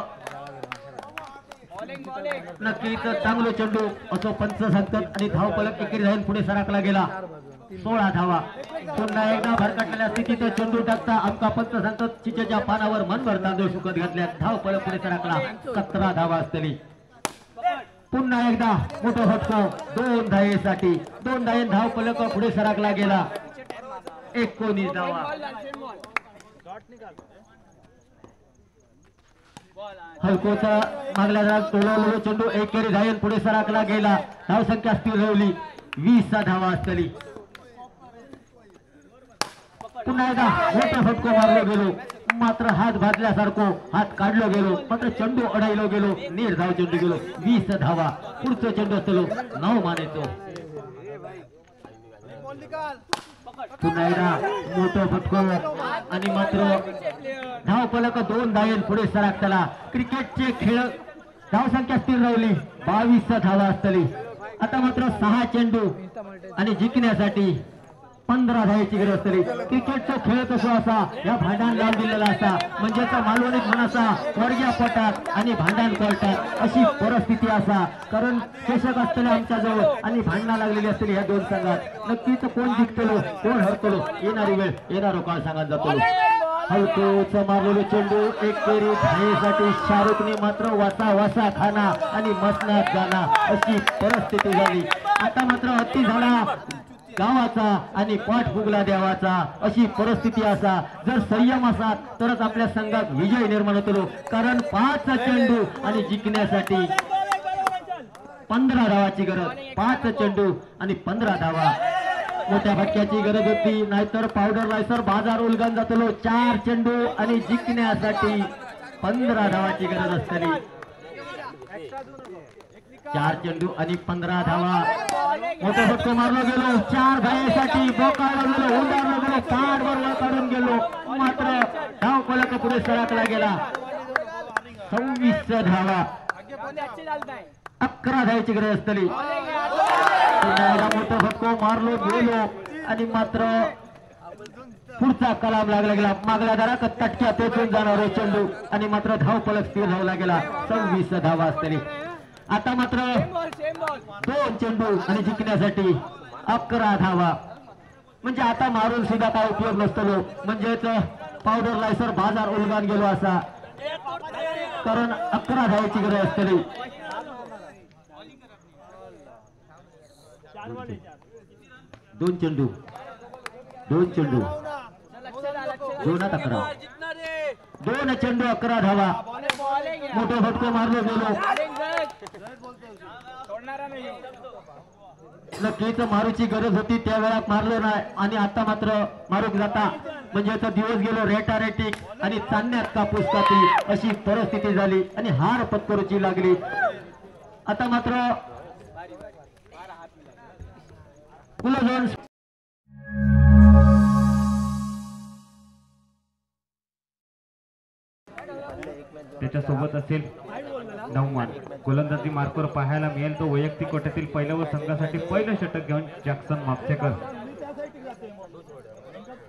नक्कीच चांगलो चेंडू असं पंच सांगतात आणि धाव फलक एकेरी जाऊन पुढे सरकला गेला. 16 धावा. पुन्हा एकदा भरकटलेल्या स्थितीत चेंडू टाकता आमका पंच सांगतात चिचेच्या पानावर मनभर तांदूळ सुकत घातल्या. धाव फलक पुढे सरकला. 17 धावा असतली. पुन्हा एकदा मोठा फटको 2 धावेसाठी. 2 धावे धाव फलक पुढे सरकला गेला. 19 धावा. हलकोचा मागल्या जात टोलवलेलो चेंडू एकेरी धावेन पुढे सरकला गेला. धाव संख्या स्थिर राहिली. 20 धावा असतली. पुन्हा एकदा मोठा फटको मारलो गेलो मात्र हात भाजल्यासारखो हात काढलो गेलो मात्र चेंडू अडायलो गेलो. निर्धाव चेंडू गेलो. 20 धावा. पुढचा चेंडू असतो 9 मानेचो. पुन्हा एकदा मोठा फटको आणि मात्र धाव फलक 2 धावेन पुढे सरकला. क्रिकेटचे खेळ धाव संख्या स्थिर राहिली. 22 धावा असतली. आता मात्र 6 चेंडू आणि जिंकण्यासाठी 15 धावेची गरज असतली. क्रिकेटचा खेळ कसो असा या भांडण लावून दिलेला असा म्हणजेच मालवणीत म्हणासा वर्ग्या पटात आणि भांडण कोर्टात अशी परिस्थिती असा. कारण प्रेक्षक असतले आमच्या जवळ आणि भांडणं लागलेली असतली ह्या 2 संघात. नक्कीच कोण जिंकतलो कोण हरतलो येणारी वेळ येणारो काळ सांगत जातो. हलकोच मारलेलो चेंडू एकेरी धावेसाठी शाहरुखने मात्र वासा वासा खाना आणि मसनात जाना अशी परिस्थिती झाली. आता मात्र हत्ती झाला गावाचा आणि पाठ फुगला देवाचा अशी परिस्थिती असा. जर संयम असा तरच आपल्या संघात विजय निर्माण होतो. कारण 5 चेंडू आणि जिंकण्यासाठी 15 धावाची गरज. 5 चेंडू आणि 15 धावा. मोठ्या फटक्याची गरज होती नाहीतर पावडर लायसर बाजार उलगन जातलो. 4 चेंडू आणि जिंकण्यासाठी 15 धावाची गरज असतली. 4 चेंडू आणि 15 धावा. मोठा फटको मारलो गेलो. 4 धावेसाठी बोकाळलो गेलो उंडारलो गेलो पाठ वर काढून गेलो मात्र धाव फलक पुढे सरकला गेला. 26 धावा. 11 धावेची गरज असतली. मोठा फटको मारलो गेलो आणि मात्र पुढचा कलाम लागला गेला. मागल्या दारात तटक्या टोचून जाणार चेंडू आणि मात्र धाव फलक स्थिर राहिला गेला. 26 धावा असतली. आता मात्र 2 चेंडू आणि जिंकण्यासाठी 11 धावा. म्हणजे आता मारून सुद्धा काय उपयोग नसतो. म्हणजेच पावडर लायसर बाजार उलगान गेलो असा. कारण 11 धावेची गरज असतली. 2 चेंडू 2 चेंडू 11 2 चेंडू 11 धावा. मोठा फटको मारलो गेलो. नक्कीच मारूची गरज होती त्या वेळात मारलो नाही आणि आता मात्र मारूक जाता म्हणजे दिवस गेलो रेटारेटिक आणि चांदण्यात कापूस कापी अशी परिस्थिती झाली आणि हार पत्करूची लागली. आता मात्र त्याच्यासोबत असेल 9 मान. गोलंदाजी मार्कवर पाहायला मिळेल तो वैयक्तिक कोट्यातील पहिलं व संघासाठी पहिलं षटक घेऊन जॅक्सन मापसेकर.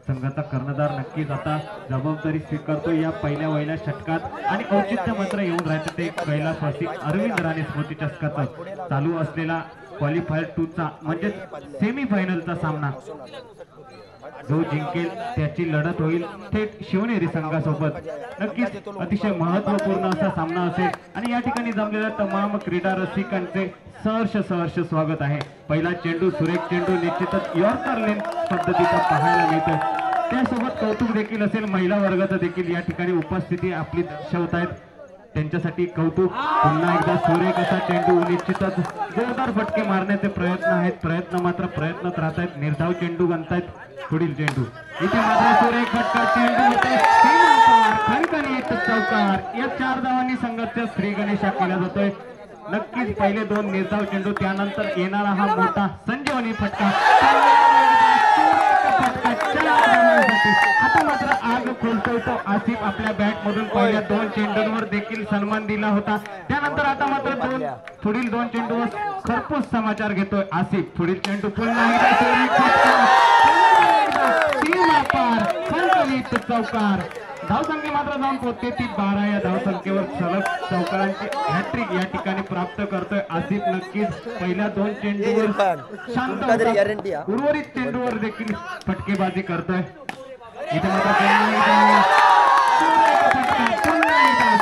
संघाचा कर्णधार नक्कीच आता जबाबदारी स्वीकारतो या पहिल्या वहिल्या षटकात आणि औचित्य मात्र येऊन राहते ते कैलासवासी अरविंद राणे स्मृती चषकाचं चालू असलेला क्वालिफायर 2 चा म्हणजे सेमी फायनलचा सामना. जो जिंकेल त्याची लढत होईल थेट शिवनेरी संघासोबत. नक्कीच अतिशय महत्वपूर्ण असा सामना असेल आणि या ठिकाणी जमलेल्या तमाम क्रीडा रसिकांचे सहर्ष स्वागत आहे. पहिला चेंडू सुरेख चेंडू निश्चितच यॉर्कर लेन पद्धतीचा पाहायला मिळतो. त्यासोबत कौतुक देखील असेल महिला वर्गाचं देखील या ठिकाणी उपस्थिती आपली दर्शवत आहेत त्यांच्यासाठी कौतुक. पुन्हा एकदा सुरेख असा चेंडू निश्चितच जोरदार फटके मारण्याचे प्रयत्न आहेत. प्रयत्नच राहत आहेत. निर्धाव चेंडू बनतायत. पुढील चेंडू इथे मात्र सुरेख फटका चेंडू होते खणखणीत चौकार. या 4 धावांनी संघाचा श्री गणेशा केला जातोय. नक्कीच पहिले 2 निर्धाव चेंडू त्यानंतर येणारा हा मोठा संजीवनी फटका. आता मात्र आग खोलतोय तो आसिफ आपल्या बॅट मधून पहिल्या 2 चेंडूंवर देखील सन्मान दिला होता. त्यानंतर आता मात्र पुढील 2 चेंडूवर खरपूस समाचार घेतोय आसिफ. पुढील चेंडू पुन्हा एकदा सुरेख फटका, सीमा पार, खणखणीत चौकार. धावसंख्या मात्र जाऊन पोहोचते ती 12. या धावसंख्येवर सलग चौकारांची हॅट्रिक या ठिकाणी प्राप्त करतोय आसिफ. नक्कीच पहिल्या 2 चेंडूवर शांत होता, उर्वरित चेंडूवर देखील फटकेबाजी करतोय. इथे मात्र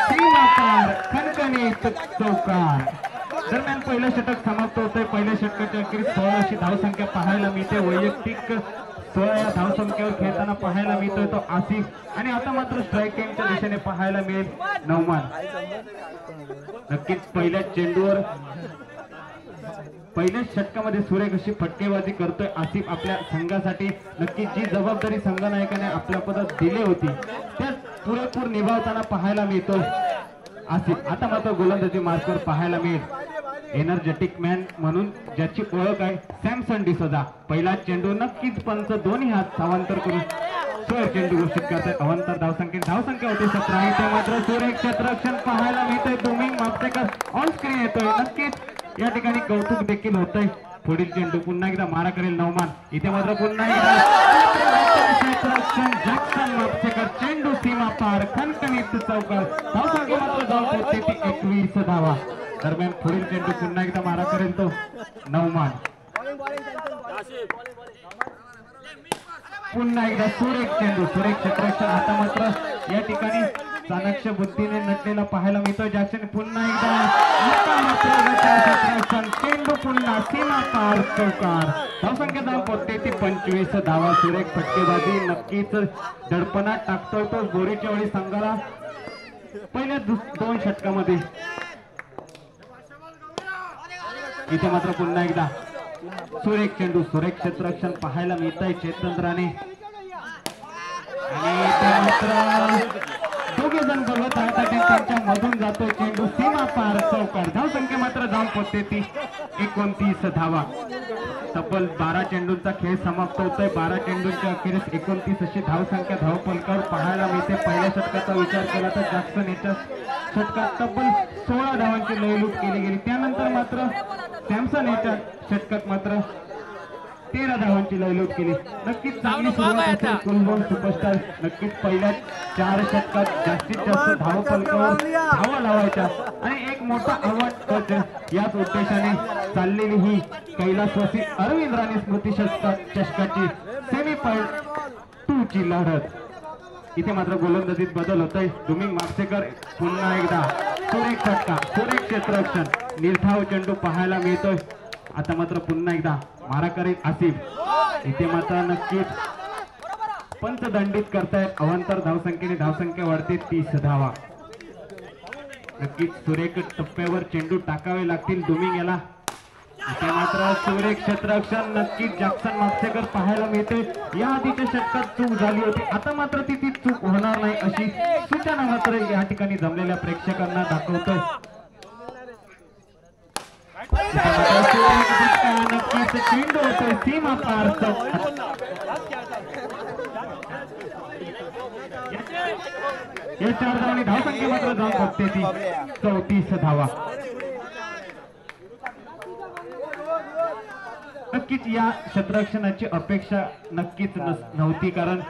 सीमा पार, खणखणीत चौकार. दरम्यान पहिलं षटक समाप्त होतंय. पहिल्या षटकाच्या अखेरीस 16 अशी धावसंख्या पाहायला मिळते. वैयक्तिक 16 या धावसंख्येवर खेळताना पाहायला मिळतोय तो आसिफ. आणि आता मात्र स्ट्रायकिंगच्या दिशेने पाहायला मिळेल नौमान. नक्कीच पहिल्या चेंडूवर पहिल्याच षटकामध्ये सुरेख अशी फटकेबाजी करतोय आसिफ आपल्या संघासाठी. नक्कीच जी जबाबदारी संघनायकाने आपल्या पदात दिली होती त्या पुरेपूर निभावताना पाहायला मिळतोय आसिफ. आता मात्र गोलंदाजी मार्कवर पाहायला मिळेल एनर्जेटिक मॅन म्हणून ज्याची ओळख आहे सॅमसन डिसोजा. पहिला चेंडू नक्कीच पंच दोन्ही हात सावंतर करून सुरेख चेंडू घोषित करतात. अवंतर धावसंख्या होती 17. इथे मात्र सुरेख क्षेत्ररक्षण पाहायला मिळतंय. दुमिंग मापसेकर ऑन स्क्रीन येतोय. नक्कीच या ठिकाणी कौतुक देखील होतंय. पुढील चेंडू पुन्हा एकदा मारा करेल नौमान. इथे मात्र पुन्हा एकदा क्षेत्ररक्षण जॅक्सन मापसेकर. चेंडू सीमा पार, खणखणीत चौकार. धावसंख्या मात्र जाऊन पोहोचते ती 21 धावा. दरम्यान पुढील चेंडू पुन्हा एकदा मारा करेल तो नौमान. पुन्हा एकदा सुरेख चेंडू, सुरेख क्षेत्ररक्षण. आता मात्र या ठिकाणी चाणक्य बुद्धीने नटलेला पाहायला मिळतो जॅक्सन. पुन्हा एकदा क्षेत्ररक्षण, चेंडू पुन्हा सीमा पार, चौकार. धावसंख्या जाऊन पोहोचते ती 25 धावा. सुरेख फटकेबाजी नक्कीच दडपणात टाकतोय तो बोरीचेवाडी संघाला पहिल्या 2 षटकामध्ये. इथे मात्र पुन्हा एकदा सुरेख चेंडू, सुरेख क्षेत्ररक्षण पाहायला मिळत आहे चेतनराणे. आणि मात्र दोघे जण बघत आहेत त्यांच्या मधून जातो चेंडू सीमा पार, चौकार. धावसंख्या मात्र जाऊन पोहोचते ती 29 धावा. तब्बल 12 चेंडूंचा खेळ समाप्त होतोय. 12 चेंडूंच्या अखेरीस 29 अशी धावसंख्या धावफलकावर पाहायला मिळते. पहिल्या षटकाचा विचार केला तर जॅक्सन याच्या षटकात तब्बल 16 धावांची लयलूट केली गेली. त्यानंतर मात्र सॅमसन याच्या षटकात मात्र 13 धावांची लयलूट केली. नक्कीच चांगली सुरुवात असेल कुलबोन सुपरस्टार. नक्कीच पहिल्या 4 षटकात जास्तीत जास्त धावफलकावर धावा लावायच्या आणि एक मोठा आव्हान याच उद्देशाने चाललेली ही कैलासवासी अरविंद राणे स्मृती चषकाची सेमीफायनल 2 ची लढत. इथे मात्र गोलंदाजीत बदल होतोय. दुमिंग मापसेकर पुन्हा एकदा सुरेख फटका, सुरेख क्षेत्ररक्षण, निर्धाव चेंडू पाहायला मिळतोय. आता मात्र पुन्हा एकदा मारा करेल आसिफ. इथे मात्र नक्कीच पंचदंडित करतायत. अवांतर धावसंख्येने धावसंख्या वाढते 30 धावा. नक्कीच सुरेख टप्प्यावर चेंडू टाकावे लागतील दुमिंग याला. इथे मात्र सुरेख क्षेत्ररक्षण नक्कीच जॅक्सन मापसेकर पाहायला मिळते. या आधीच्या षटकात चूक झाली होती, आता मात्र ती चूक होणार नाही अशी सूचना मात्र या ठिकाणी जमलेल्या प्रेक्षकांना दाखवतोय. नक्कीच चेंडू होतोय सीमा पार. या 4 धावांनी धावसंख्या मात्र जाऊन पोहोचते ती 34 धावा. नक्कीच या क्षेत्ररक्षणाची अपेक्षा नक्कीच नव्हती, कारण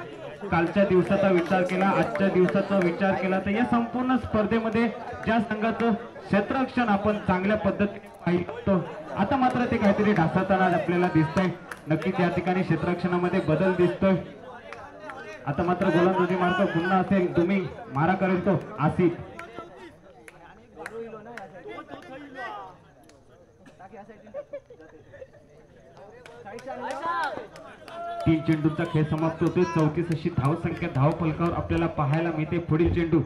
कालच्या दिवसाचा विचार केला, आजच्या दिवसाचा विचार केला तर या संपूर्ण स्पर्धेमध्ये ज्या संघाचं क्षेत्ररक्षण आपण चांगल्या पद्धतीने पाहिलं आता मात्र ते काहीतरी ढासळताना आपल्याला दिसतंय. नक्कीच या ठिकाणी क्षेत्ररक्षणामध्ये बदल दिसतोय. आता मात्र गोलंदाजी मार्ग पुन्हा असेल दुमिंग, मारा करेल तो आसिफ. तीन चेंडूंचा खेळ समाप्त होतोय. 34 अशी धावसंख्या धावफलकावर आपल्याला पाहायला मिळते. पुढील चेंडू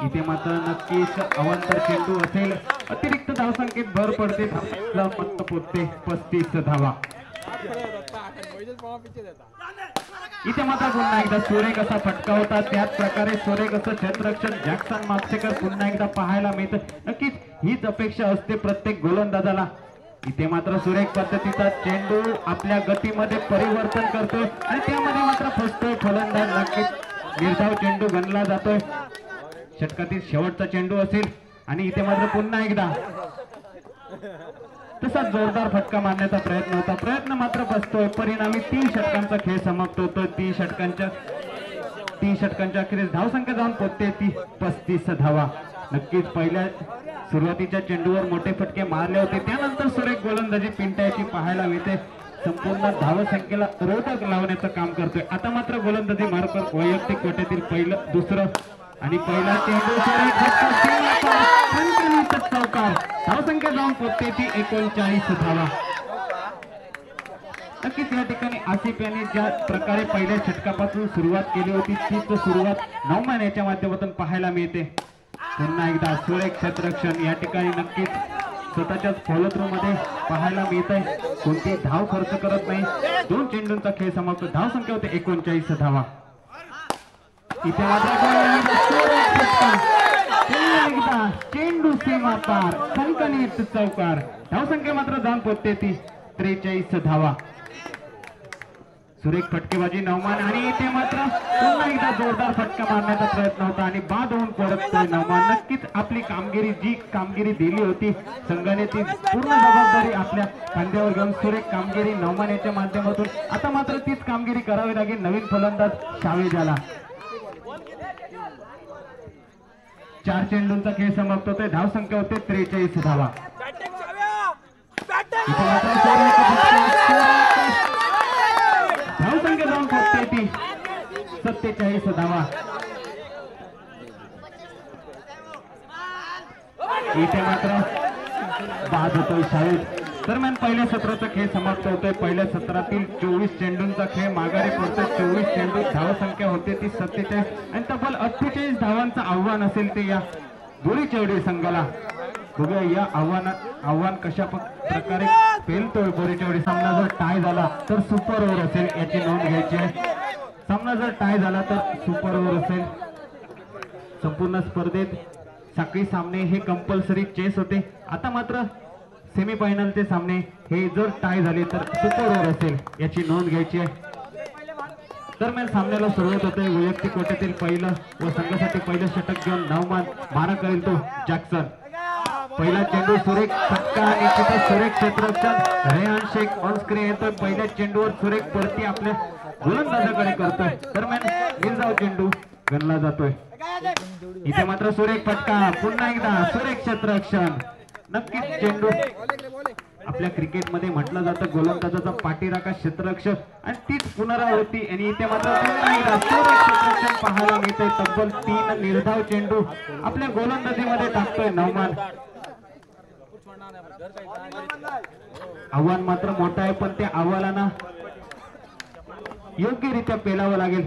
इथे मात्र नक्कीच अवांतर चेंडू असेल. अतिरिक्त धावसंख्येत भर पडते. पोहोचते 35 धावा. इथे मात्र पुन्हा एकदा सुरेख असा फटका होता. त्याच प्रकारे सुरेख असं क्षेत्ररक्षण जॅक्सन मापसेकर पुन्हा एकदा पाहायला मिळतं. नक्कीच हीच अपेक्षा असते प्रत्येक गोलंदाजाला. इथे मात्र सुरेख पद्धतीचा चेंडू आपल्या गतीमध्ये परिवर्तन करतोय आणि त्यामध्ये मात्र फसतोय फलंदाज. नक्कीच निर्धाव चेंडू गणला जातोय. षटकातील शेवटचा चेंडू असेल आणि इथे मात्र पुन्हा एकदा तसा जोरदार फटका मारण्याचा प्रयत्न होता, प्रयत्न मात्र बसतोय. परिणामी 3 षटकांचा खेळ समाप्त होतो. 3 षटकांच्या अखेरीस धावसंख्या जाऊन पोहोचते ती 35 धावा. नक्कीच पहिल्या सुरुवातीच्या चेंडूवर मोठे फटके मारले होते, त्यानंतर सुरेख गोलंदाजी पिंटायची पाहायला मिळते. संपूर्ण धावसंख्येला रोधक लावण्याचं काम करतोय. आता मात्र गोलंदाजी मार्फत वैयक्तिक कोट्यातील पहिलं, दुसरं आणि पहिला चेंडू चौकार. धावसंख्या जाऊन पोहोचते ती 39 धावा. नक्कीच या ठिकाणी आसिफ यांनी ज्या प्रकारे पहिल्या षटकापासून सुरुवात केली होती तीच सुरुवात नौमान याच्या माध्यमातून पाहायला मिळते. पुन्हा एकदा सुरेख क्षेत्ररक्षण या ठिकाणी नक्कीच स्वतःच्याच फॉलो थ्रू मध्ये पाहायला मिळत आहे. कोणती धाव खर्च करत नाही. 2 चेंडूंचा खेळ समाप्त. धावसंख्या होते 39 धावा. इथे एकदा चेंडू सीमा पार, खणखणीत चौकार. धावसंख्या मात्र जाऊन पोहोचते ती 43 धावा. सुरेख फटकेबाजी नौमान आणि इथे मात्र पुन्हा एकदा जोरदार फटका मारण्याचा प्रयत्न होता आणि बाद होऊन परततोय नौमान. नक्कीच आपली कामगिरी, जी कामगिरी दिली होती संघाने, ती पूर्ण जबाबदारी आपल्या खांद्यावर घेऊन सुरेख कामगिरी नौमान याच्या माध्यमातून आता मात्र तीच कामगिरी करावी लागेल. नवीन फलंदाज शावे झाला. 4 चेंडूंचा खेळ समाप्त होतोय. धावसंख्या होते 43 धावा. धावसंख्या जाऊन पोहोचते ती 47 धावा. इथे मात्र बाद होतोय शाळेत. दरम्यान पहिल्या सत्राचा खेळ समाप्त होतोय. पहिल्या सत्रातील 24 चेंडूंचा खेळ माघारी पडतोय. 24 चेंडू. धावसंख्या होते ती 47 आणि तब्बल 48 धावांचं आव्हान असेल ते या बोरीचेवडी संघाला. बघूया या आव्हान कशा प्रकारे पेलतोय बोरीचेवडी. सामना जर टाय झाला तर सुपर ओव्हर असेल याची नोंद घ्यायची आहे. सामना जर टाय झाला तर सुपर ओव्हर असेल. संपूर्ण स्पर्धेत साखळी सामने हे कंपल्सरी चेस होते. आता मात्र सेमीफायनलचे सामने हे जर टाय झाले तर सुपर ओव्हर असेल याची नोंद घ्यायची आहे. दरम्यान सामन्याला सुरुवात होते. वैयक्तिक कोट्यातील पहिलं व संघासाठी पहिलं षटक घेऊन नौमान मारा करेल तो जॅक्सन. पहिला चेंडू सुरेख फटका आणि तिथे सुरेख क्षेत्ररक्षण रेहान शेख ऑन स्क्रीन येतोय. पहिल्या चेंडूवर सुरेख परती आपल्या गोलंदाजाकडे करतोय. दरम्यान निर्धाव चेंडू गणला जातोय. इथे मात्र सुरेख फटका. पुन्हा एकदा सुरेख क्षेत्ररक्षण. नक्कीच चेंडू आपल्या क्रिकेटमध्ये म्हटलं जातं गोलंदाजाचा पाठीराखा क्षेत्ररक्षक आणि तीच पुनरावृत्ती. आणि इथे मात्र पुन्हा एकदा सुरेख क्षेत्ररक्षण पाहायला मिळतंय. तब्बल 3 निर्धाव चेंडू आपल्या गोलंदाजीमध्ये टाकतोय नौमान. आव्हान मात्र मोठं आहे, पण त्या आव्हानाला योग्यरित्या पेलावं लागेल.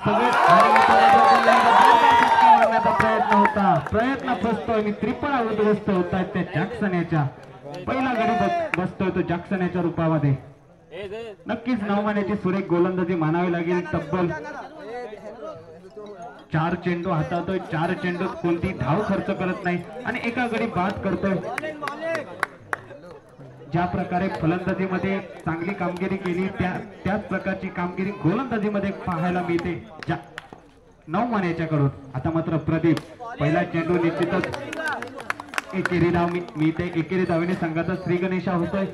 सगळे प्रयत्न होता, प्रयत्न फसतोय आणि त्रिपल उद्ध्वस्त होत आहेत त्या जॅक्सन याच्या. पहिला गडी बसतोय तो जॅक्सन याच्या रूपामध्ये. नक्कीच नौमानाची सुरेख गोलंदाजी मानावी लागेल. तब्बल 4 चेंडू हाताळतोय. 4 चेंडूत कोणती धाव खर्च करत नाही आणि एका गडी बाद करतोय. ज्या प्रकारे फलंदाजीमध्ये चांगली कामगिरी केली त्याच प्रकारची कामगिरी गोलंदाजीमध्ये पाहायला मिळते नौमान याच्याकडून. आता मात्र प्रदीप. पहिला चेंडू निश्चितच एकेरी धाव मिळते. एकेरी धावेने संघाचा श्री गणेशा होतोय.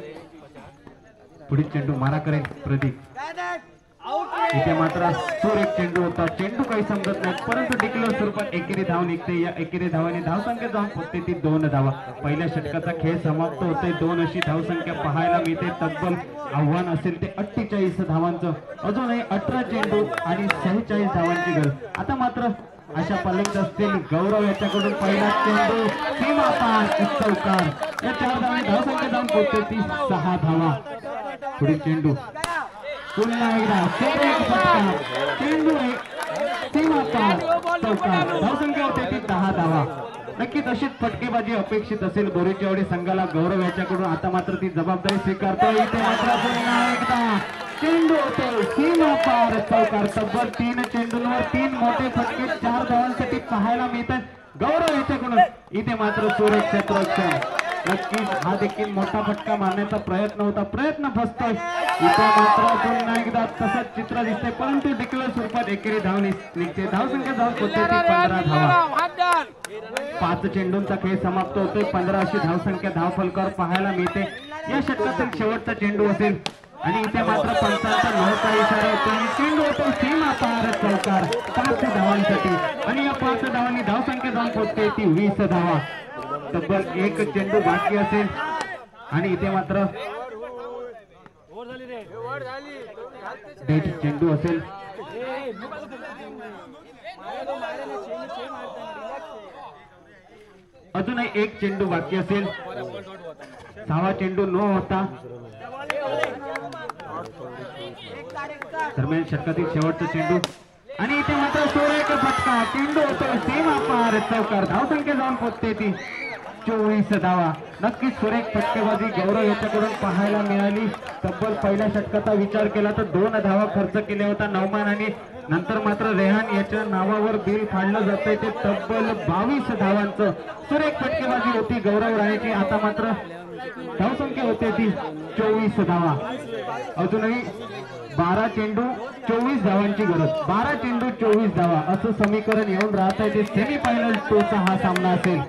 पुढील चेंडू मारा करेल प्रदीप. इथे मात्र सुरेख चेंडू होता. चेंडू काही समजत नाही, परंतु डिक्लेअर स्वरूपात एकेरी धाव निघते. या एकेरी धावाने धावसंख्या जाऊन पोहोचते ती 2 धावा. पहिल्या षटकाचा खेळ समाप्त होतोय. 2 अशी धावसंख्या पाहायला मिळते. तब्बल आव्हान असेल ते 48 धावांचं. अजूनही 18 चेंडू आणि 46 धावांची गरज. आता मात्र अशा पालक असतील गौरव याच्याकडून पहिला चेंडू सीमा पार चौकार. या 4 धावांनी धावसंख्या जाऊन पोहोचते ती 6 धावा. पुढील चेंडू पुन्हा एकदा चेंडू सीमा पार चौकार. धावसंख्या होते ती 10 धावा. नक्कीच अशीच फटकेबाजी अपेक्षित असेल बोरीचेवडी संघाला. गौरव याच्याकडून आता मात्र ती जबाबदारी स्वीकारतो. इथे मात्र पुन्हा एकदा चेंडू होतो सीमा पार चौकार. तब्बल 3 चेंडूंवर 3 मोठे फटके 4 धावांसाठी पाहायला मिळतात गौरव याच्याकडून. इथे मात्र सुरेख क्षेत्ररक्षण. नक्कीच हा देखील मोठा फटका मारण्याचा प्रयत्न होता, प्रयत्न फसतोय. इथे मात्र पुन्हा एकदा तसंच चित्र दिसतंय, परंतु डिक्लेअर स्वरूपात एकेरी धाव निघते. धावसंख्या जाऊन पोहोचते 15 धावा. 5 चेंडूंचा खेळ समाप्त होतोय. 15 अशी धावसंख्या धावफलकावर पाहायला मिळते. या षटकातील शेवटचा चेंडू असेल आणि इथे मात्र पंचांचा नव्हता इशारा होतो आणि चेंडू होतो सीमा पार चौकार 5 धावांसाठी आणि या 5 धावांनी धावसंख्या जाऊन पोहोचते ती 20 धावा. तब्बल 1 चेंडू बाकी असेल आणि इथे मात्र डेट चेंडू असेल. अजूनही 1 चेंडू बाकी असेल. 6वा चेंडू न होता दरम्यान षटकातील शेवटचा चेंडू आणि इथे मात्र सुरेख फटका. चेंडू होतो सीमा पार चौकार धावसंख्या जाऊन पोहोचते ती 24 धावा. नक्कीच सुरेख फटकेबाजी गौरव याच्याकडून पाहायला मिळाली. तब्बल पहिल्या षटकाचा विचार केला तर 2 धावा खर्च केल्या होता नवमान आणि नंतर मात्र रेहान याच्या नावावर बिल फाडलं जातंय ते तब्बल 22 धावांचं. सुरेख फटकेबाजी होती गौरव राणेची. आता मात्र धावसंख्या होते ती 24 धावा. अजूनही 12 चेंडू 24 धावांची गरज. 12 चेंडू 24 धावा असं समीकरण येऊन राहत आहे. ते सेमीफायनल 2चा हा सामना असेल.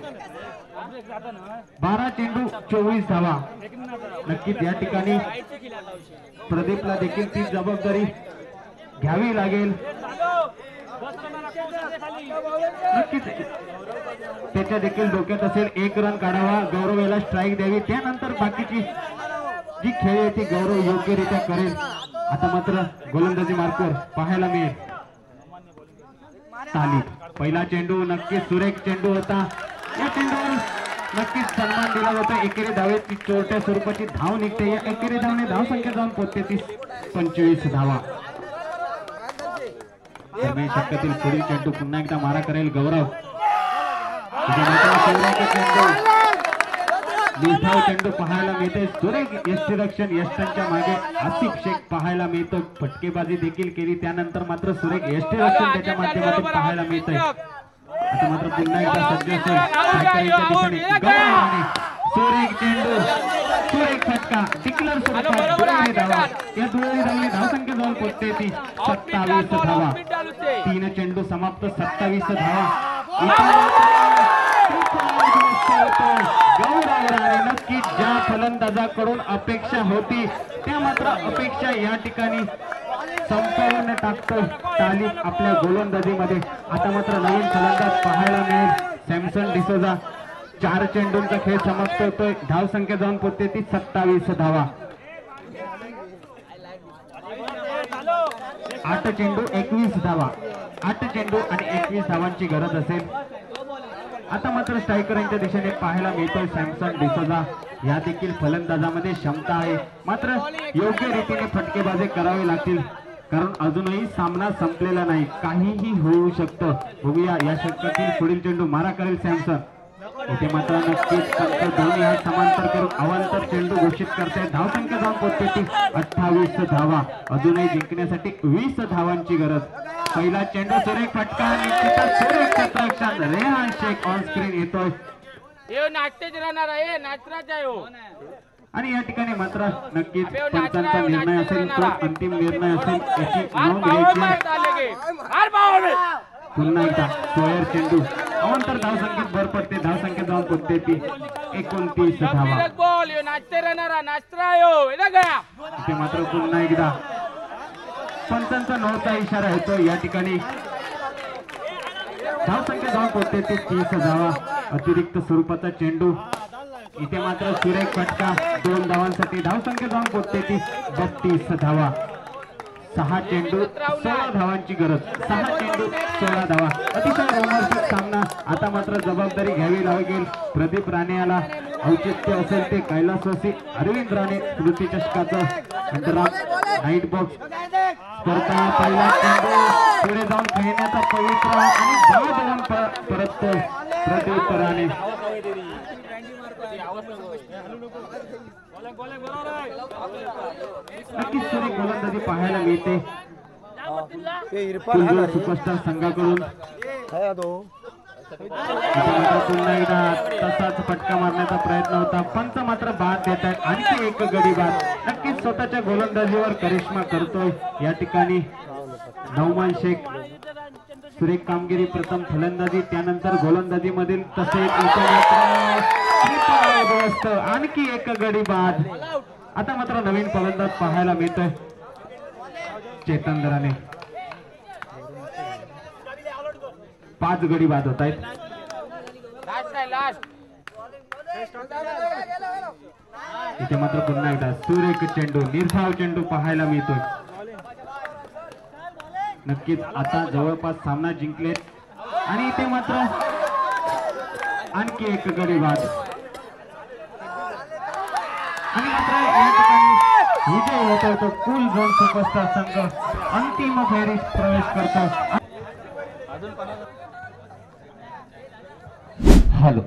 12 चेंडू 24 धावा. नक्कीच या ठिकाणी प्रदीपला देखील ती जबाबदारी घ्यावी लागेल. नक्कीच त्याच्या देखील डोक्यात असेल 1 रन काढावा, गौरव याला स्ट्राईक द्यावी, त्यानंतर बाकीची जी खेळ आहे ती गौरव योग्यरित्या करेल. आता मात्र गोलंदाजी मार्कवर पाहायला मिळेल ताली. पहिला चेंडू नक्कीच सुरेख चेंडू होता. या चेंडूवर नक्कीच सन्मान दिला जातो. एकेरी धावेची चोरट्या स्वरूपाची धाव निघते. या एकेरी धावने धावसंख्या जाऊन पोहोचते ती 25 धावा. षटकातील पुढील चेंडू पुन्हा एकदा मारा करेल गौरव. चेंडू पाहायला मिळते. सुरेख यष्टीरक्षण यष्टांच्या मागे आसिफ शेख पाहायला मिळतो. फटकेबाजी देखील केली त्यानंतर मात्र सुरेख यष्टीरक्षण त्याच्या माध्यमातून पाहायला मिळतंय. आता मात्र पुन्हा एकदा सज्ज असेल सुरेख चेंडू सुरेख फटका डिक्लेअर स्वरूपात दुहेरी धावा. या दुहेरी धावने धावसंख्या जाऊन पोहोचते ती 27 धावा. 3 चेंडू समाप्त 27 धावा. गौरव राणे नक्की ज्या फलंदाजाकडून अपेक्षा होती त्या मात्र अपेक्षा या ठिकाणी संपवून टाकतो तालीम आपल्या गोलंदाजीमध्ये. आता मात्र नवीन फलंदाज पाहायला मिळेल सॅमसन डिसोजा. 4 चेंडूंचा खेळ समाप्त होतोय. धावसंख्या जाऊन पोहोचते ती 27 धावा. 8 चेंडू 21 धावा. 8 चेंडू आणि 21 धावांची गरज असेल. आता मात्र स्ट्रायकरांच्या दिशेने पाहायला मिळतोय सॅमसन डिसोजा. या देखील फलंदाजामध्ये क्षमता आहे मात्र योग्य रीतीने फटकेबाजी करावी लागतील कारण अजूनही सामना संपलेला नाही. काहीही होऊ शकतं. बघूया या षटकातील पुढील चेंडू मारा करेल सॅमसन. इथे मात्र नक्कीच दोन्ही हात समांतर करून अवांतर चेंडू घोषित करते. धावसंख्या जाऊन पोहोचते ती 28 धावा. अजूनही जिंकण्यासाठी 20 धावांची गरज. पहिला चेंडू सुरेख फटका निश्चितच सुरेख क्षेत्ररक्षण रेहान शेख ऑन स्क्रीन येतोय आणि या ठिकाणी मात्र नक्कीच पंचांचा निर्णय असेल तो अंतिम निर्णय असेल याची नोंद घ्यायची. पुन्हा एकदा स्क्वेअर चेंडू अवांतर धावसंख्येत भर पडते. धावसंख्या जाऊन पोहोचते ती 29 धावा. इथे मात्र पुन्हा एकदा पंचांचा नव्हता इशारा येतो. या ठिकाणी धावसंख्या जाऊन पोहोचते ती 30 धावा. अतिरिक्त स्वरूपाचा चेंडू. इथे मात्र सुरेख फटका 2 धावांसाठी. धावसंख्या जाऊन पोहोचते ती 32 धावा. 6 चेंडू 16 धावांची गरज. 6 चेंडू 16 धावा. अतिशय रोमांचक सामना. आता मात्र जबाबदारी घ्यावी लागेल प्रदीप राणे याला. औचित्य असेल ते कैलासवासी अरविंद राणे स्मृती चषकाचं अंतराळ नाईट बॉक्स स्पर्धा. पहिला चेंडू पुढे जाऊन खेळण्याचा पवित्र आणि बाद होऊन परततो प्रदीप राणे. नक्कीच सुरेख गोलंदाजी पाहायला मिळते सुपरस्टार संघाकडून. पुन्हा एकदा तसाच फटका मारण्याचा प्रयत्न होता. पंच मात्र बाद देत आहेत. आणखी एक गडी बाद. नक्कीच स्वतःच्या गोलंदाजीवर करिश्मा करतोय या ठिकाणी नौमान शेख. सुरेख कामगिरी प्रथम फलंदाजी त्यानंतर गोलंदाजी मधील तसेच आणखी एक गडी बाद. आता मात्र नवीन फलंदाज पाहायला मिळतोय चेतन दराने. 5 गडी बाद होत आहेत. इथे मात्र पुन्हा एकदा सुरेख चेंडू निर्धाव चेंडू पाहायला मिळतोय. नक्कीच आता जवळपास सामना जिंकलेत आणि इथे मात्र आणखी एक गडी बाद आणि मात्र या ठिकाणी विजय होतो तो कुल झोन सुपरस्टार संघ अंतिम फेरीत प्रवेश करतो. हॅलो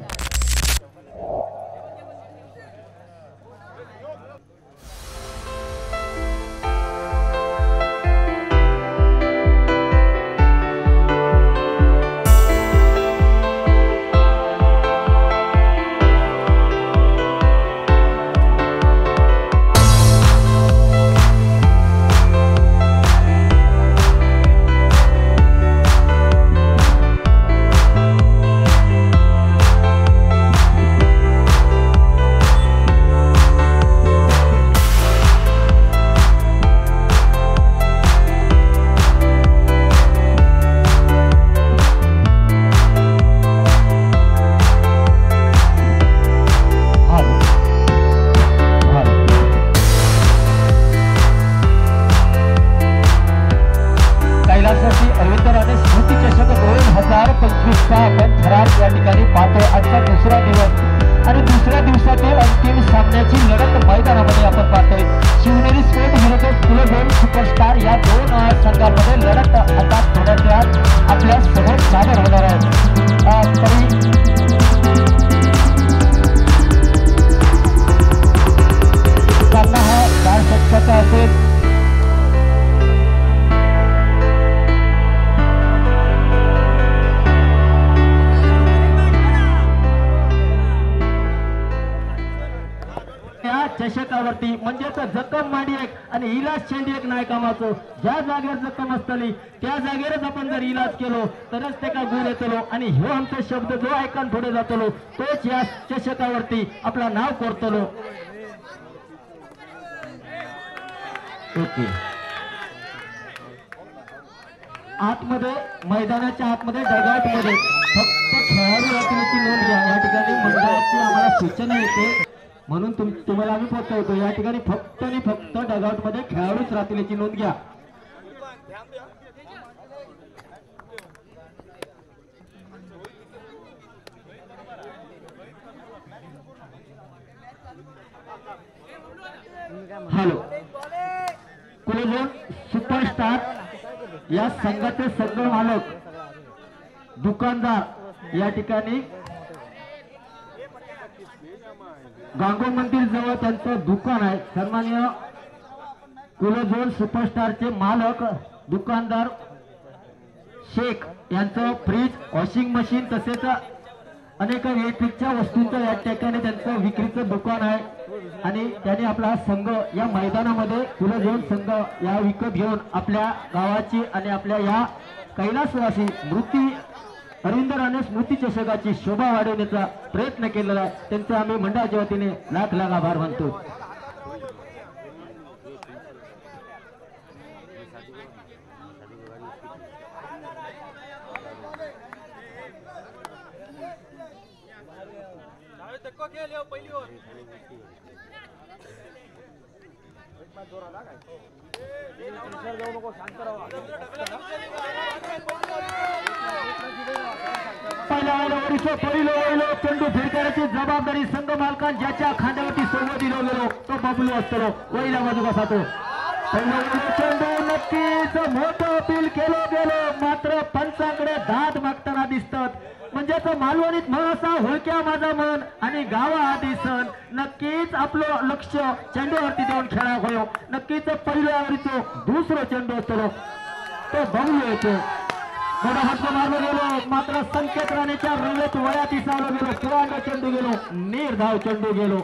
चषकावरती म्हणजेच जखम मांडी एक आणि इलाज चेंडी एक नाही कामाचं. ज्या जागेवर जखम असतली त्या जागेवरच आपण जर इलाज केलो तरच ते का गुण येतलो आणि ह्यो आमचा शब्द जो ऐकून पुढे जातलो तोच या चषकावरती आपला नाव करतलो. ओके आतमध्ये मैदानाच्या आतमध्ये डगआउट मध्ये फक्त खेळाडू राखण्याची नोंद घ्या. या ठिकाणी मंडळाची आम्हाला सूचना येते म्हणून तुम्हाला आम्ही पोहोचवतो. या ठिकाणी फक्त आणि फक्त डगआउट मध्ये खेळाडूच राहतील याची नोंद घ्या. हॅलो कुलझोन सुपरस्टार या संघाचे संघ मालक दुकानदार या ठिकाणी गांगो मंदिर जवळ त्यांचं दुकान आहे. सन्माननीय कुलझोन सुपरस्टारचे मालक दुकानदार शेख यांचं फ्रीज वॉशिंग मशीन तसेच अनेक इलेक्ट्रिकच्या वस्तूंचं या ठिकाणी त्यांचं विक्रीचं दुकान आहे आणि त्यांनी आपला संघ या मैदानामध्ये कुलझोन संघ या विकत घेऊन आपल्या गावाची आणि आपल्या या कैलासवासी स्मृती अरविंद राणे स्मृती चषकाची शोभा वाढवण्याचा प्रयत्न केलेला आहे. त्यांचे आम्ही मंडळाच्या वतीने लाख लाख आभार मानतो. पहिलं चेंडू फिरकायची जबाबदारी संघ मालकान ज्याच्या खांद्यावरती सोबत दिलो गेलो तो बबलू असतो वहिला बाजू कसा तो पहिलं चेंडू नक्कीच मोठं अपील केलं गेलं मात्र पंचांकडे दाद मागताना दिसतात. म्हणजेच मालवणीत म्हण असा होळक्या माझा मन आणि गावा आधी सण. नक्कीच आपलं लक्ष चेंडूवरती देऊन खेळा होयो. नक्कीच पहिल्यावरचो दुसरं चेंडू असतो तो बबलू येतो. थोडा हात मारलो गेलो मात्र संकेत राणेच्या रंगेत वयात इसावलो गेलो. पुरांड चेंडू गेलो निर्धाव चेंडू गेलो.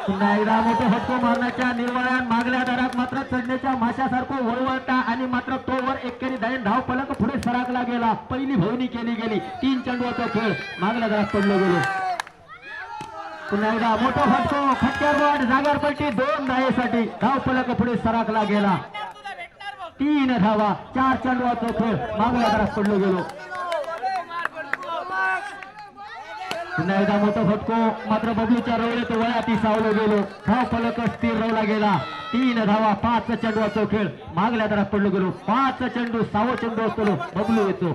पुन्हा एकदा मोठं फटको मारण्याच्या निर्वाळ्यात मागल्या दारात मात्र चढण्याच्या माशासारखं वळवळता आणि मात्र तोवर एकेरी धाव फलक पुढे सरकला गेला. पहिली भवनी केली गेली. 3 चेंडूचा खेळ मागल्या दारात पडलो गेलो. पुन्हा एकदा मोठा फटको खटक्यावर जागर पलटी 2 धावेसाठी धाव फलक पुढे सरकला गेला. 3 धावा 4 चेंडूचा खेळ मागल्या दारात पडलो गेलो. पुन्हा एकदा मोठा फटको मात्र बबलूच्या रवळ्यात वळ्यात सावलो गेलो. धाव फलक स्थिर रवला गेला. 3 धावा 5 चेंडूचा खेळ मागल्या दारात पडलो गेलो. 5 चेंडू 6 चेंडू असतो बबलू येतो.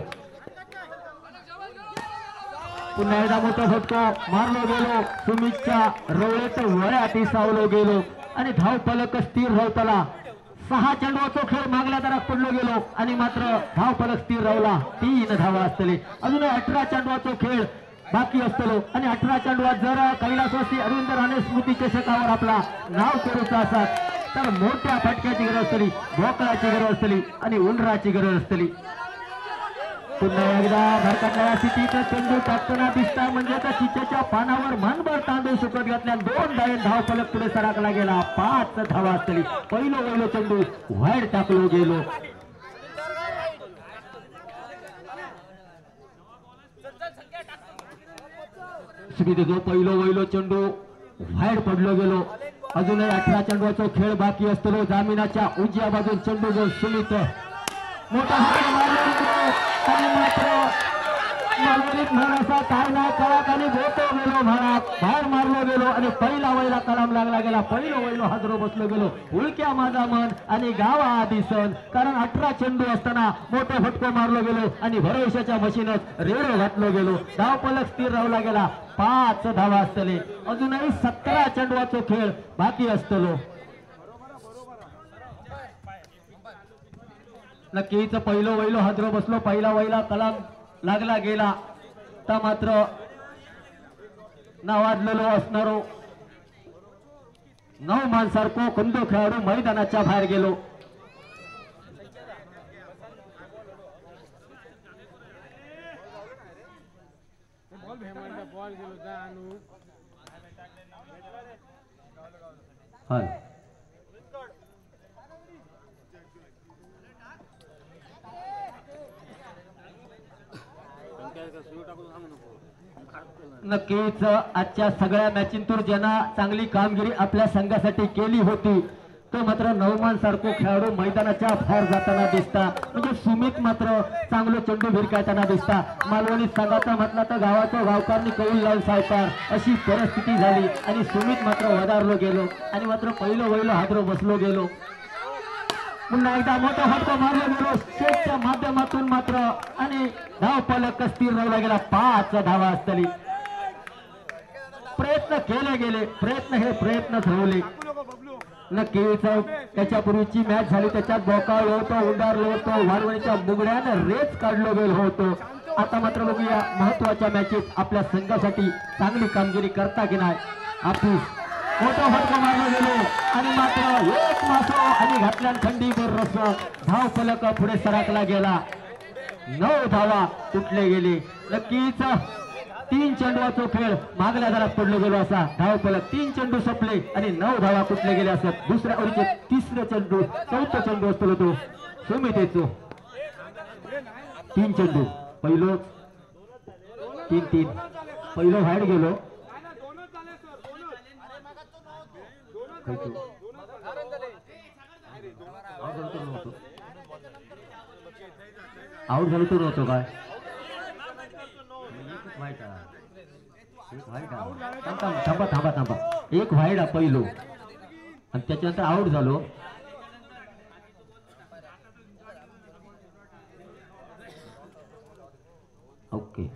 पुन्हा एकदा मोठा फटको मारलो गेलो. सुमितच्या रवळ्यात वळ्यात सावलो गेलो आणि धाव फलक स्थिर रवतला. 6 चेंडूचा खेळ मागल्या दारात पडलो गेलो आणि मात्र धाव फलक स्थिर रवला. 3 धावा असतले. अजून 18 चेंडूचा खेळ बाकी असतो आणि 18 चेंडूत जर कैलासवासी अरविंद राणे स्मृती चषकावर आपला नाव करूचा असत तर मोठ्या फटक्याची गरज असतली, भोकळाची गरज असतली आणि उंडराची गरज असतली. पुन्हा एकदा भरकटणाऱ्या स्थितीत चेंडू टाकताना दिसता म्हणजे तर चिचेच्या पानावर मनभर तांदूळ सुकत घातल्या. 2 धाव फलक पुढे सरकला गेला. 5 धावा असतली. पहिलो चेंडू वाईड टाकलो गेलो. सुमित पहिलो चेंडू वाईड पडलो गेलो. अजूनही 18 चेंडूचा खेळ बाकी असतो. जामिनाच्या उजव्या बाजून चेंडू जो सुमित मोठा काय नाही कळा आणि बोतो गेलो भारात बाहेर मारलो गेलो आणि पहिला वैला कलाम लागला गेला. पहिलो हादरो बसलो गेलो. उलक्या माझा मन आणि गावा आधी सण. कारण 18 चेंडू असताना मोठा फटको मारलो गेलो आणि भरवशाच्या मशीनच रेडो घातलो गेलो. धाव फलक स्थिर राहला गेला. 5 धावा असतले. अजूनही 17 चेंडूचा खेळ बाकी असतो. नक्कीच पहिलो हादरो बसलो. पहिला वैला कलाम लागला गेला तर मात्र नावाजलेलो असणारो 9 माणसारखो कंदो खेळाडू मैदानाच्या बाहेर गेलो. नक्कीच आजच्या सगळ्या मॅचींतून ज्यांना चांगली कामगिरी आपल्या संघासाठी केली होती तो मात्र नवमान सारखो खेळाडू मैदानाच्या बाहेर जाताना दिसता. म्हणजे सुमित मात्र चांगलं चेंडू भिरकायताना दिसता. मालवणी संघाचा म्हटला तर गावाचा गावकारनी कौल लावून सायकार अशी परिस्थिती झाली आणि सुमित मात्र वधारलो गेलो आणि मात्र पहिलो हादरो बसलो गेलो. पुन्हा एकदा मोठा फटका मारला गेलो स्टेटच्या माध्यमातून मात्र आणि धाव फलक स्थिर राहिला गेला. 5 धावा असतली. प्रयत्न केले गेले. प्रयत्नच राहिले. नक्कीच त्याच्यापूर्वीची मॅच झाली त्याच्यात बोकाळलो होतो, उंडारलो होतो, वारवणीच्या बुगड्याने रेच काढलो गेलो होतो. आता मात्र बघूया महत्वाच्या मॅचेस आपल्या संघासाठी चांगली कामगिरी करता की नाही. हापूस मोठा फटका मारला गेलो आणि मात्र एक मासो आणि घातल्या थंडीवर रस. धाव फलक पुढे सरकला गेला. 9 धावा तुटले गेले. नक्कीच 3 चेंडूचा खेळ मागल्या दारात पडलो गेलो असा धाव फलक. 3 चेंडू संपले आणि 9 धावा तुटले गेले असत. दुसऱ्या ओव्हरचे 3रे चेंडू 4था चेंडू असतो तो सुमित येतो. 3 चेंडू पहिलो 3 पहिलो व्हाईड गेलो. आउट झालो तो नव्हतो काय थांबा एक व्हाईड पहिलो आणि त्याच्यानंतर आउट झालो. ओके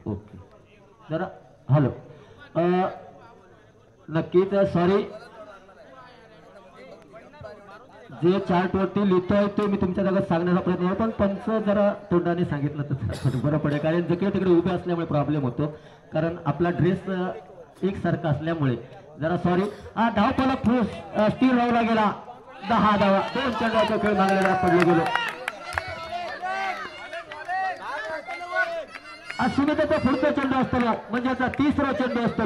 जरा हॅलो नक्कीच सॉरी जे चार्ट वरती लिहितोय ते मी तुमच्या जागा सांगण्याचा प्रयत्न करतो पण पंच जरा तोंडाने सांगितलं तर बरं पडेल कारण जकडे तिकडे उभे असल्यामुळे प्रॉब्लेम होतो कारण आपला ड्रेस एकसारखा असल्यामुळे जरा सॉरी. हा धाव फलक स्थिर राहला गेला. 10 धावा 2 चेंडूचा खेळ मागलेला पडलो गेलो. सुमितचा पुढचा चेंडू असतो म्हणजे 3रा चेंडू असतो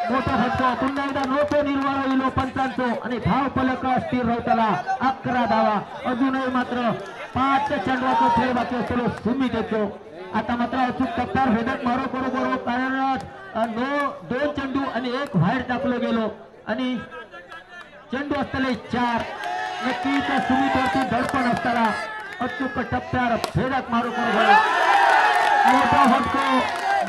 मोठा फटका पुन्हा एकदा नोटो निर्वाळ इलो पंचांचो आणि धाव फलक स्थिर राहताला 11 धावा अजूनही मात्र 5 चेंडूचा खेळ बाकी असतो सुमित येतो आता मात्र अचूक टप्प्यावर हेडक मारो करो कारण 2 चेंडू आणि 1 बाहेर टाकलो गेलो आणि चेंडू असताना 4 नक्कीच सुमित वरती धडपण असताना अचूक टप्प्यावर हेडक मारो करो मोठा फटको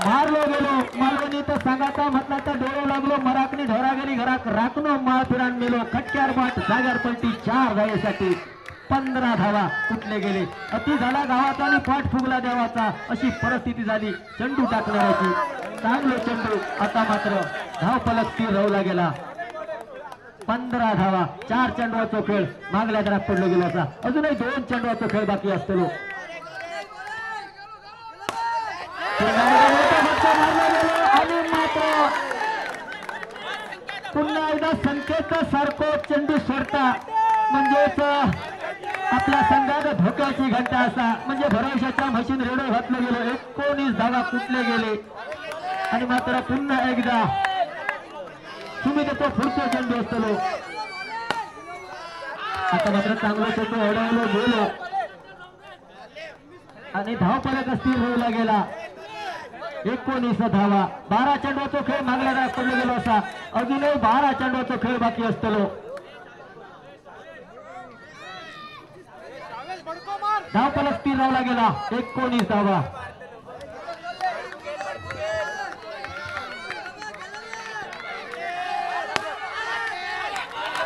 मारलो गेलो मालवणी तर सांगाता म्हटला तर डोळो लागलो मराकनी ढोरा गेली घरात राखनो माळ फिरान मेलो खटक्यार बाट जागर पलटी 4 धावेसाठी 15 धावा कुठले गेले अति झाला गावाचा आणि पाठ फुगला देवाचा अशी परिस्थिती झाली चेंडू टाकणाऱ्याची चांगलो चेंडू आता मात्र धाव फलक स्थिर राहला गेला 15 धावा 4 चेंडूचा खेळ मागल्या दरात पडलो गेला असा अजूनही 2 चेंडूचा खेळ बाकी असतो आणि मात्र पुन्हा एकदा संकेत सारखो चेंडू सोडता म्हणजेच आपल्या संघात धोक्याची घंटा असा म्हणजे भरवशाच्या मशीन रेडो घातलं गेलो 19 धावा कुठले गेले आणि मात्र पुन्हा एकदा तुम्ही तो पुढचा चेंडू असतो आता मात्र चांगलं चेंडू अडवलो गेलो आणि धाव फलक स्थिर राहिला गेला 19 धावा 12 चेंडूचा खेळ मागल्या पडलो गेलो असा अजूनही 12 चेंडूचा खेळ बाकी असतो धाव फलक स्थिर राहिला गेला 19 धावा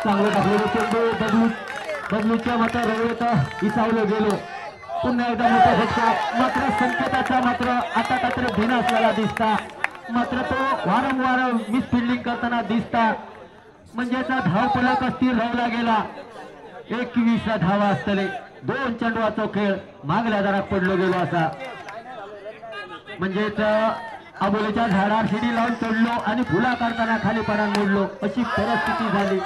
चांगलं टाकलेलं चेंडू बदलूच्या मात्र रवळीत विसावलं गेलो पुन्हा एकदा मोठा फटका मात्र संकेताचा मात्र आता कात्र भिन असलेला दिसता मात्र तो वारंवार मिस फिल्डिंग करताना दिसता म्हणजेच धाव फलक स्थिर राहिला गेला 21 धावा असतले 2 चेंडूचा खेळ मागल्या दरात पडलो गेलो असा म्हणजेच आबोलीच्या झाडावर शिडी लावून चढलो आणि फुला काढताना खाली पडा मोडलो अशी परिस्थिती झाली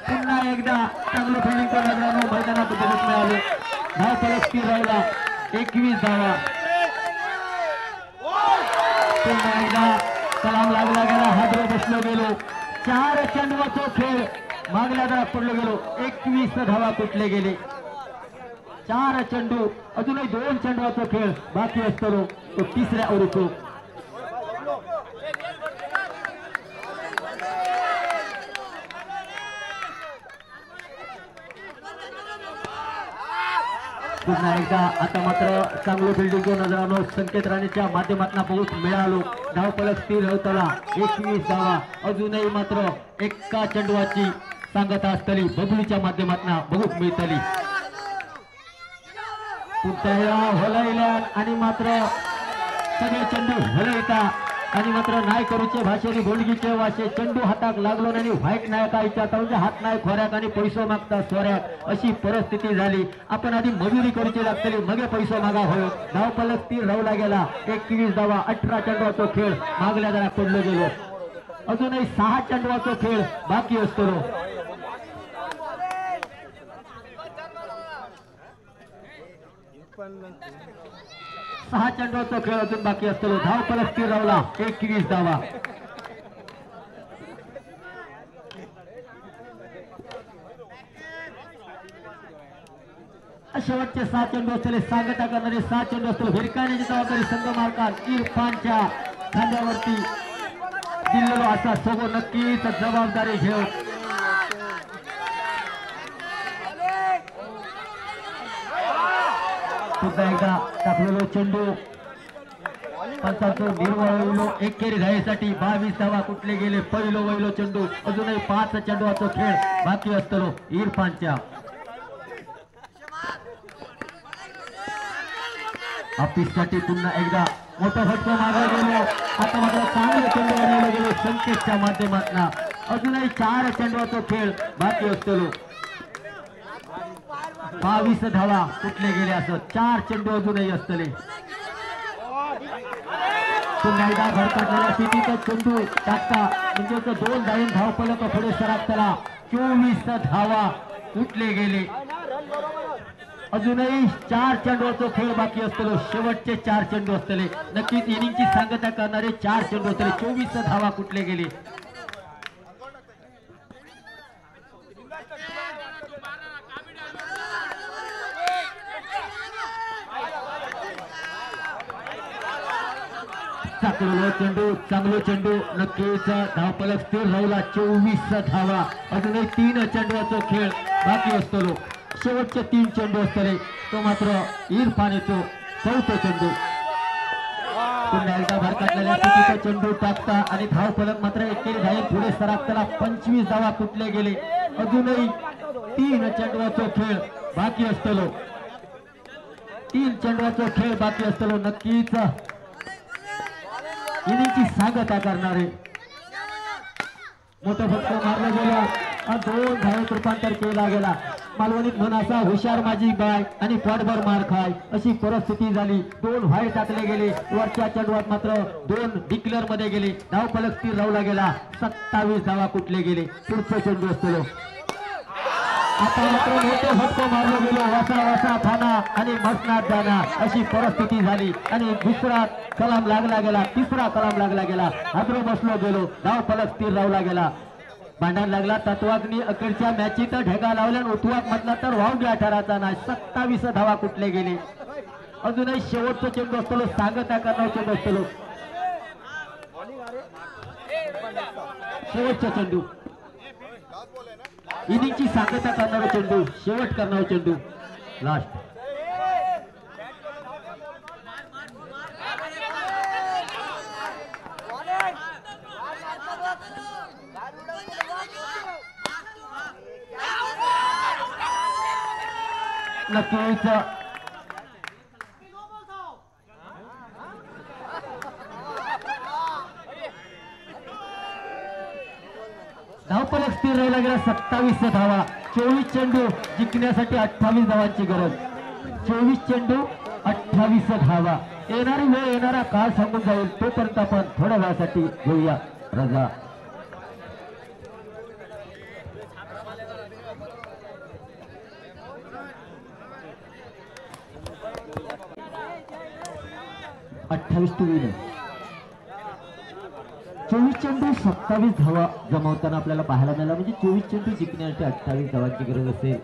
पुन्हा एकदा चांगलं फिल्डिंग करणाऱ्यांना मैदानात बघत मिळाले धाव फलक स्थिर राहिला 21 धावा पुन्हा एकदा कलाम लागला गेला हादर बसलो गेलो 4 चेंडूचा खेळ मागल्या दरात पडलो गेलो 21 धावा कुठले गेले 4 चेंडू अजूनही 2 चेंडूचा खेळ बाकी असतो तो तिसऱ्या ओव्हरचो पुन्हा एकदा आता मात्र चांगलं फिल्डिंग नजरानो संकेत राणेच्या माध्यमातून बहुत मिळालो धाव फलक स्थिर होताला 21 धावा अजूनही मात्र एका चेंडूची सांगता असतली बबलीच्या माध्यमातून बहुत मिळतली पुन्हा हलयल्या आणि मात्र सगळे चेंडू हलयता आणि मात्र नायकरूचे भाषेने बोलगीचे वाशे चेंडू हातात लागलो आणि व्हाईट नायका विचारता म्हणजे हात नायक खोऱ्याक आणि पैसो मागता सोऱ्याक अशी परिस्थिती झाली आपण आधी मजुरी करूची लागतली मगे पैसो मागा होय धाव फलक स्थिर राहला गेला 21 धावा 18 चेंडूचा खेळ मागल्या जरा पडलो गेलो अजूनही 6 चेंडूचा खेळ बाकी असतो 6 चेंडूचा खेळ अजून बाकी असतो धाव फलक स्थिर राहिला 21 धावा शेवटचे 7 चेंडू असलेले सांगता करणारे 7 चेंडू असतील भिरकाण्याची जबाबदारी संघ मालकान इरफानच्या खांद्यावरती दिलेलो असा सोबो नक्कीच जबाबदारी घेऊन पुन्हा एकदा टाकलेलो चेंडू पंचांचं निर्वळलो एकेरी धावेसाठी 22 धावा कुठले गेले पहिलो वहिलो चेंडू अजूनही 5 चेंडूचा खेळ बाकी असतो इरफानच्या ऑफिससाठी पुन्हा एकदा मोठा फटका मारला गेलो आता मात्र चांगले चेंडू आणले गेले संकेतच्या माध्यमातून अजूनही 4 चेंडूचा खेळ बाकी असतो 22 धावा कुठले गेले असं 4 चेंडू अजूनही असतले पुन्हा एकदा भरकटलेल्या स्थितीत चेंडू टाकता म्हणजे 2 धावेन धाव फलक पुढे सरकताना 24 धावा कुठले गेले अजूनही 4 चेंडूचा खेळ बाकी असतो शेवटचे 4 चेंडू असतले नक्कीच इनिंगची सांगता करणारे 4 चेंडू असतले 24 धावा कुठले गेले चांगला चेंडू, चांगला चेंडू, नक्कीच धावफलक स्थिर राहिला. 24 धावा. अजूनही 3 चेंडूचा खेळ बाकी असतो. शेवटचे 3 चेंडू असतले. तो मात्र इरफान येतो. 4था चेंडू पुन्हा एकदा भारतातल्या चुकीचा चेंडू टाकता आणि धावफलक मात्र एकेरी धावे पुढे सरकताना 25 धावा कुठले गेले. अजूनही 3 चेंडूचा खेळ बाकी असतो. 3 चेंडूचा खेळ बाकी असतो. नक्कीच इनिंगची सांगता करणारे मोठं फटका मारला गेला आणि 2 धावेत रूपांतर केला गेला. मालवणीत म्हण असा हुशार माझी बाय आणि पोटभर मार खाय अशी परिस्थिती झाली. 2 व्हाईट टाकले गेले. वरच्या चेंडूत मात्र 2 डिक्लेअर मध्ये गेले. धावफलक स्थिर राहला गेला. 27 धावा कुठले गेले. पुढचा चेंडू असतो. आता मात्र मोठे फटका मारला गेलो. वासा वासा फाना आणि मसनात जाना अशी परिस्थिती झाली आणि दुसरा कलाम लागला गेला. तिसरा कलाम लागला गेला. हादरो बसलो गेलो. धावफलक स्थिर राहला गेला. भांडण लागला. तत्वाग्नी अखेरच्या मॅचीत ढेगा लावल्या. उतवाक म्हटला तर वावग्या ठराचा नाही. 27 धावा कुठले गेले. अजूनही शेवटचा चेंडू असतो. सांगता करणार चेंडू असतो. शेवटचा चेंडू इनिंगची सांगता करणारा चेंडू. शेवट करणारा चेंडू लास्ट. नक्कीच धावफलक स्थिर राहिला गेला. 27 धावा. 24 चेंडू जिंकण्यासाठी 28 धावांची गरज. 24 चेंडू 28 धावा. येणारी वेळ येणारा काळ सांगून जाईल. तोपर्यंत आपण थोड्या वेळासाठी घेऊया रजा. अठ्ठावीस टू विनर. 24 चेंडू 27 धावा जमावताना आपल्याला पाहायला मिळाला. म्हणजे 24 चेंडू जिंकण्यासाठी 28 धावांची गरज असेल.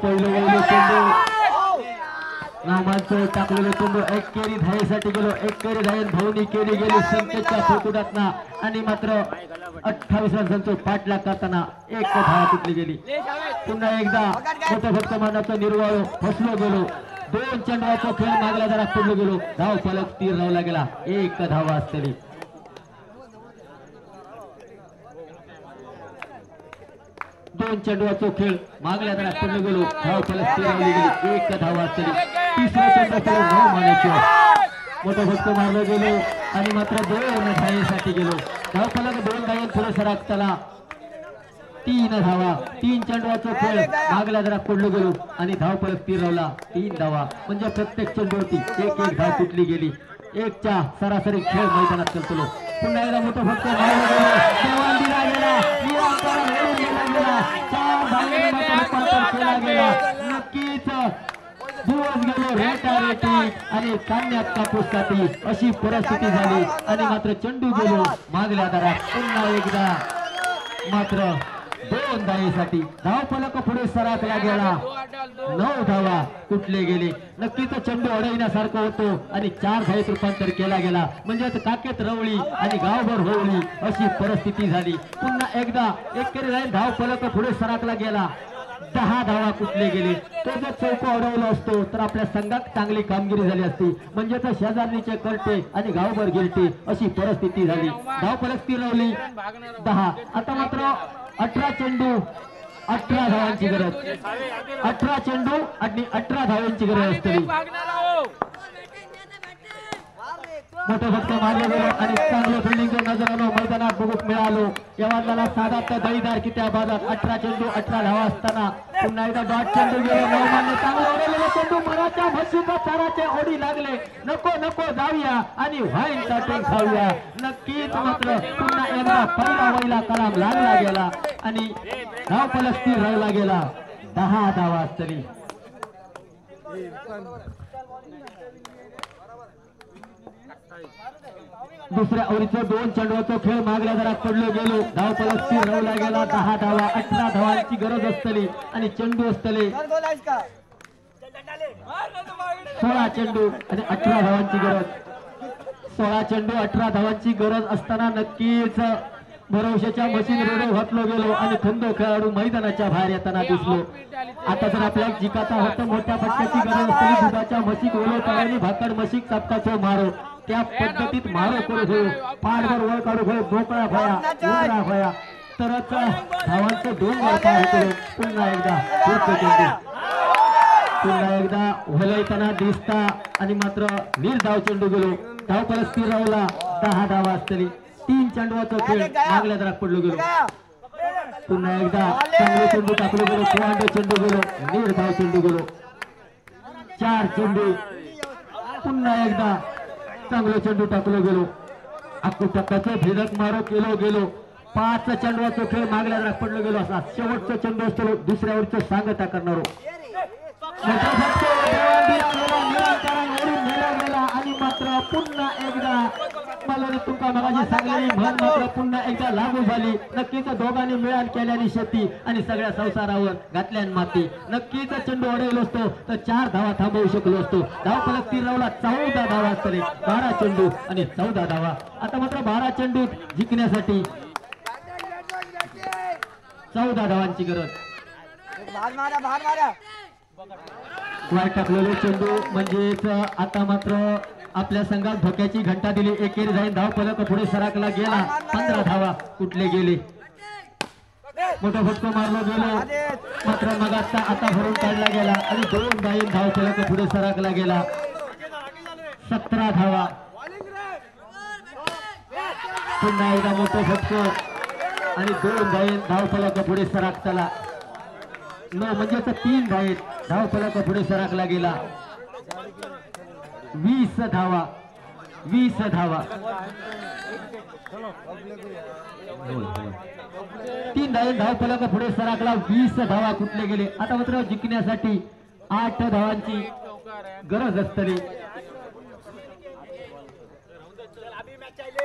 पहिलं चेंडू नामांचं टाकलेलं चेंडू. एक केरी धावेसाठी गेलो. एक केरी धावेन धावणी केली गेली संकेतच्या फुटुडातना आणि मात्र 28 रन्सांचं पाठलाग करताना 1 धावा कुठली गेली. पुन्हा एकदा मोठं फटकामानाचा निर्वाळ फसलो गेलो. 2 चेंडूचा खेळ मागला जरा पडलो गेलो. धावफलक स्थिर राहला गेला. 1 धावा असतली. 2 चेंडूचा खेळ मागल्या जरा पडलो गेलो. धावफलक स्थिर राहली गेली. 1 धावा असतली. तिसरा चेंडू न मानायचं. मोठं फटका मारलं गेलो आणि मात्र 2 धावेसाठी गेलो. धावफलक 2 धावे पुढे सरकताना 3 धावा. 3 चेंडूचा खेळ मागला जरा पडलो गेलो आणि धावफलक स्थिर राहिला. 3 धावा. म्हणजे प्रत्येक चेंडूवरती 1 धाव कुठली गेली. 1च्या सरासरी खेळ मैदानात चालतो. पुन्हा एकदा मोठं फटका मारला गेला. दिला गेला. 4 धावांमध्ये रूपांतर केला गेला. नक्कीच दिवस गेलो रेटारेटी आणि कान्यात कापूससाठी अशी परिस्थिती झाली आणि मात्र चेंडू गेलो मागल्या दारात. पुन्हा एकदा मात्र 2 धावेसाठी धावफलक पुढे सरकला गेला. 9 धावा कुठले गेले. नक्कीच चेंडू अडविण्यासारखं होतो आणि 4 धावेत रूपांतर केला गेला. म्हणजे काकेत रवळी आणि गावभर होवली अशी परिस्थिती झाली. पुन्हा एकदा एकेरी राहील धावफलक पुढे सरकला गेला. 10 धावा कुठले गेले. तो जर चौको अडवला असतो तर आपल्या संघात चांगली कामगिरी झाली असती. म्हणजे शेजारणीचे करते आणि गावभर गिरते अशी परिस्थिती झाली. धावफलक स्थिर राहिली 10. आता मात्र 18 चेंडू 18 धावांची गरज. 18 चेंडू आणि 18 धावांची गरज असते. मोठं फटका मारलं गेलं आणि चांगलं फिल्डिंग नजरानं मैदानात बघूक मिळालो. यवतमाळला साधा तर दळीदार की त्या भागात 18 चेंडू 18 धावा असताना पुन्हा एकदा डॉट चेंडू गेले. नवमान्य चांगलं ओढलेलं चेंडू मनाच्या म्हशीचा चाराचे ओढी लागले. नको नको जाऊया आणि व्हाईन टाटेन खाऊया. नक्कीच मात्र पुन्हा एकदा पहिला वहिला कलाम लागला गेला आणि धावफलक स्थिर राहिला गेला. 10 धावा असतली. दुसऱ्या ओव्हरीचं 2 चेंडूचा खेळ मागल्या जरा पडलो गेलो. धावफलक स्थिर राहला गेला. 10 धावा. 18 धावांची गरज असतली आणि चेंडू असतले 16 चेंडू आणि 18 धावांची गरज. 16 चेंडू 18 धावांची गरज असताना नक्कीच भरवशाच्या मशीन रेडो घातलो गेलो आणि खंदो खेळाडू मैदानाच्या बाहेर येताना दिसलो. आता जर आपल्याला जिकाचा होतं मोठ्या फटक्याची गरज असतली दुधाच्या म्हशीक ओलो काढणी भाकड म्हशीक चापकाचो मारो त्या पद्धतीत मारो करू होयो. पाठवर वर काढू होयो. मोकळा व्हाया उघडा व्हाया तरच धावांचं 2 वाटा होतो. पुन्हा एकदा पुन्हा एकदा वलयताना दिसता आणि मात्र निर्धाव चेंडू गेलो. धावफलक स्थिर राहिला. 10 धावा असतली. 3 चेंडूचा खेळ मागल्या दरात पडलो गेलो. पुन्हा एकदा चांगले चेंडू टाकलो गेलो. पुन्हा चेंडू गेलो. निर्धाव चेंडू गेलो. 4 चेंडू पुन्हा एकदा चांगले चेंडू टाकलो गेलो. अक्कू टक्काचं भेदक मारो केलो गेलो. 5 चेंडूचा खेळ मागल्या दरात पडलो गेलो. असा शेवटचा चेंडू असतो दुसऱ्यावरचं सांगता करणारो आणि मात्र पुन्हा एकदा मला तुमका मगाशी सांगलेली म्हण मात्र पुन्हा एकदा लागू झाली. नक्कीच दोघांनी मिळान केल्याने शेती आणि सगळ्या संसारावर घातल्यान माती. नक्कीच चेंडू अडवलो असतो तर 4 धावा थांबवू शकलो असतो. धावफलक स्थिर राहिला. 14 धावा असतले. 12 चेंडू आणि 14 धावा. आता मात्र 12 चेंडू जिंकण्यासाठी 14 धावांची गरज. वाईट टाकलेलो चेंडू म्हणजेच आता मात्र आपल्या संघात धोक्याची घंटा दिली. एकेरी जाईन धावफलक पुढे सरकला गेला. 15 धावा कुठले गेले. मोठा फटको मारलो गेलो मात्र मग आता भरून काढला गेला आणि 2 जाईन धावफलक पुढे सरकला गेला. 17 धावा. पुन्हा एकदा मोठा फटको आणि 2 जाईन धावफलक पुढे सरकला. म्हणजेच 3 जाईन धावफलक पुढे सरकला गेला. 20 धावा. 20 धावा. 3 धावफलक पुढे सरकला. 20 धावा कुठले गेले. आता मात्र जिंकण्यासाठी 8 धावांची गरज असतली.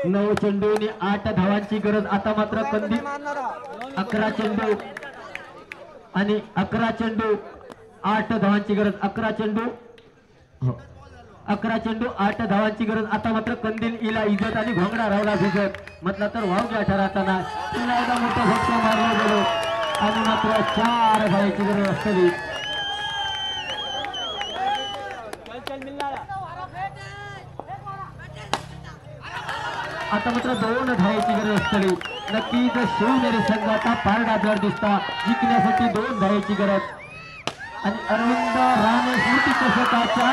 9 चेंडू आणि 8 धावांची गरज. आता मात्र कंदी 11 चेंडू आणि 11 चेंडू 8 धावांची गरज. 11 चेंडू 8 धावांची गरज. आता मात्र कंदील इला इजत आणि घोंगडा रावला भिजत म्हटलं तर वावग्या ठरताना पुन्हा एकदा मोठा फटका मारला गेलो आणि मात्र 4 धावांची गरज असतली. आता मात्र 2 धावांची गरज असतली. नक्कीच शिवनेरी संघाचा पारडा जड दिसता. जिंकण्यासाठी 2 धावांची गरज आणि अरविंद राणे स्मृती चषकाच्या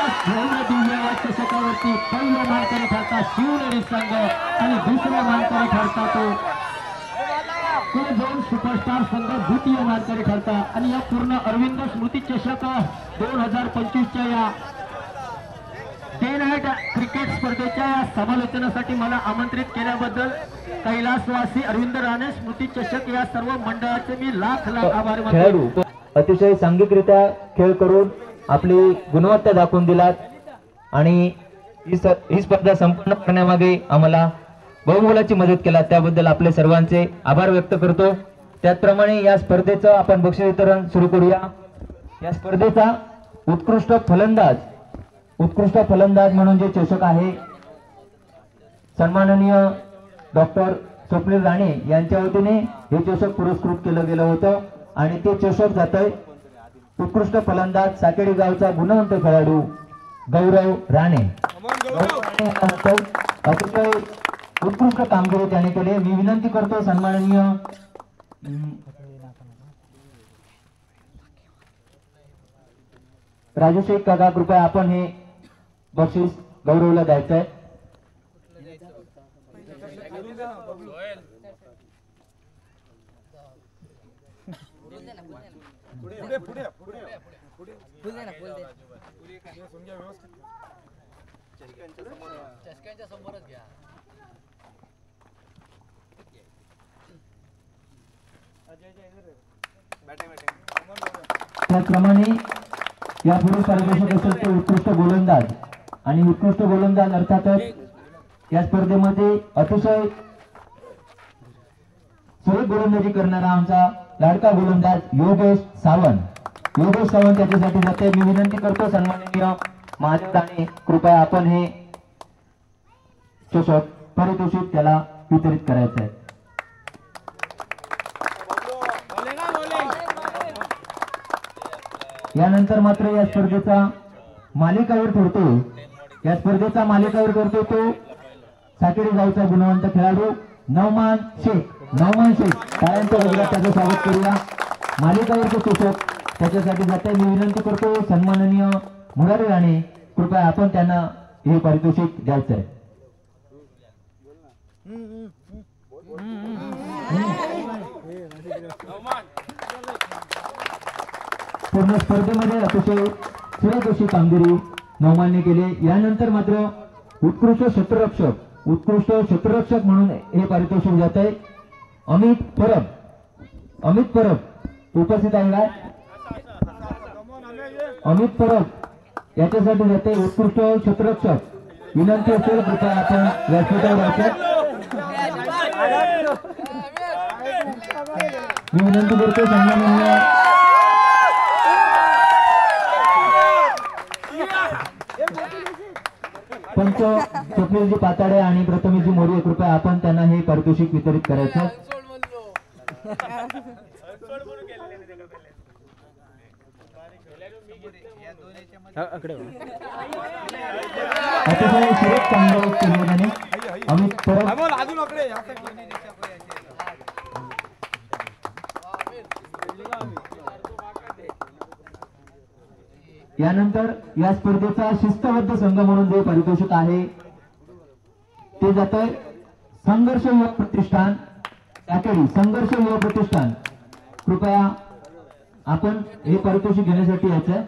दिव्य चषकावरती पहिला मानकरी ठरता शिवनेरी संघ आणि दुसरा मानकरी ठरता तो दोन सुपरस्टार संघ द्वितीय मानकरी ठरता. आणि या पूर्ण अरविंद स्मृती चषक 2025च्या या डे नाईट क्रिकेट स्पर्धेच्या समालोचनासाठी मला आमंत्रित केल्याबद्दल कैलासवासी अरविंद राणे स्मृती चषक या सर्व मंडळाचे मी लाख आभार मानतो. अतिशय सांघिकरित्या खेळ करून आपली गुणवत्ता दाखवून दिलात आणि ही स्पर्धा संपन्न करण्यामागे आम्हाला बहुमोलाची मदत केला त्याबद्दल आपले सर्वांचे आभार व्यक्त करतो. त्याचप्रमाणे या स्पर्धेचं आपण बक्षीस वितरण सुरू करूया. या स्पर्धेचा उत्कृष्ट फलंदाज म्हणून जे चषक आहे सन्माननीय डॉक्टर स्वप्नील राणे यांच्या वतीने हे चषक पुरस्कृत केलं गेलं होतं आणि ते चषक जातंय उत्कृष्ट फलंदाज साकेडी गावचा गुणवंत खेळाडू गौरव राणे. अतिशय उत्कृष्ट कामगिरी त्याने केले. मी विनंती करतो सन्माननीय राजू शेख काका कृपया आपण हे बक्षीस गौरवला द्यायचं आहे. त्याचप्रमाणे यापुढे पारितोषिक असेल ते उत्कृष्ट गोलंदाज आणि उत्कृष्ट गोलंदाज अर्थातच या स्पर्धेमध्ये अतिशय सुरेख गोलंदाजी करणारा आमचा लाडका गोलंदाज योगेश सावंत याच्यासाठी जाते. मी विनंती करतो सन्माननीय महादेव दाणे, कृपया आपण हे चषक पारितोषिक त्याला वितरित करायचं आहे. यानंतर मात्र या स्पर्धेचा मालिकावर ठरतो तो साकेरी गावचा गुणवंत खेळाडू नौमान शेख. टाळ्यांच्या गजरात त्याचं स्वागत करूया. मालिकावरचे चषक त्याच्यासाठी जाते. मी विनंती करतो सन्माननीय मुरारी राणे, कृपया आपण त्यांना हे पारितोषिक द्यायचं आहे. पूर्ण स्पर्धेमध्ये अतिशय सुरेख अशी कामगिरी नौमानने केली. यानंतर मात्र उत्कृष्ट क्षेत्ररक्षक म्हणून हे पारितोषिक जात आहे. अमित परब उपस्थित आहे काय? अमित परब याच्यासाठी जाते उत्कृष्ट क्षेत्ररक्षक. विनंती असेल कृपया आपण व्यासपीठावर यायचं. मी विनंती करतो सन्माननीय पंच स्वप्नीलजी पाताडे आणि प्रथमेशजी मोरे, कृपया आपण त्यांना हे पारितोषिक वितरित करायचं. अतिशय सुरेख कामगिरी केली त्याने. अमित परब यानंतर या स्पर्धेचा शिस्तबद्ध संघ म्हणून जे पारितोषिक आहे ते जात आहे संघर्ष युवा प्रतिष्ठान प्रतिष्ठान. कृपया आपण हे पारितोषिक घेण्यासाठी यायचं.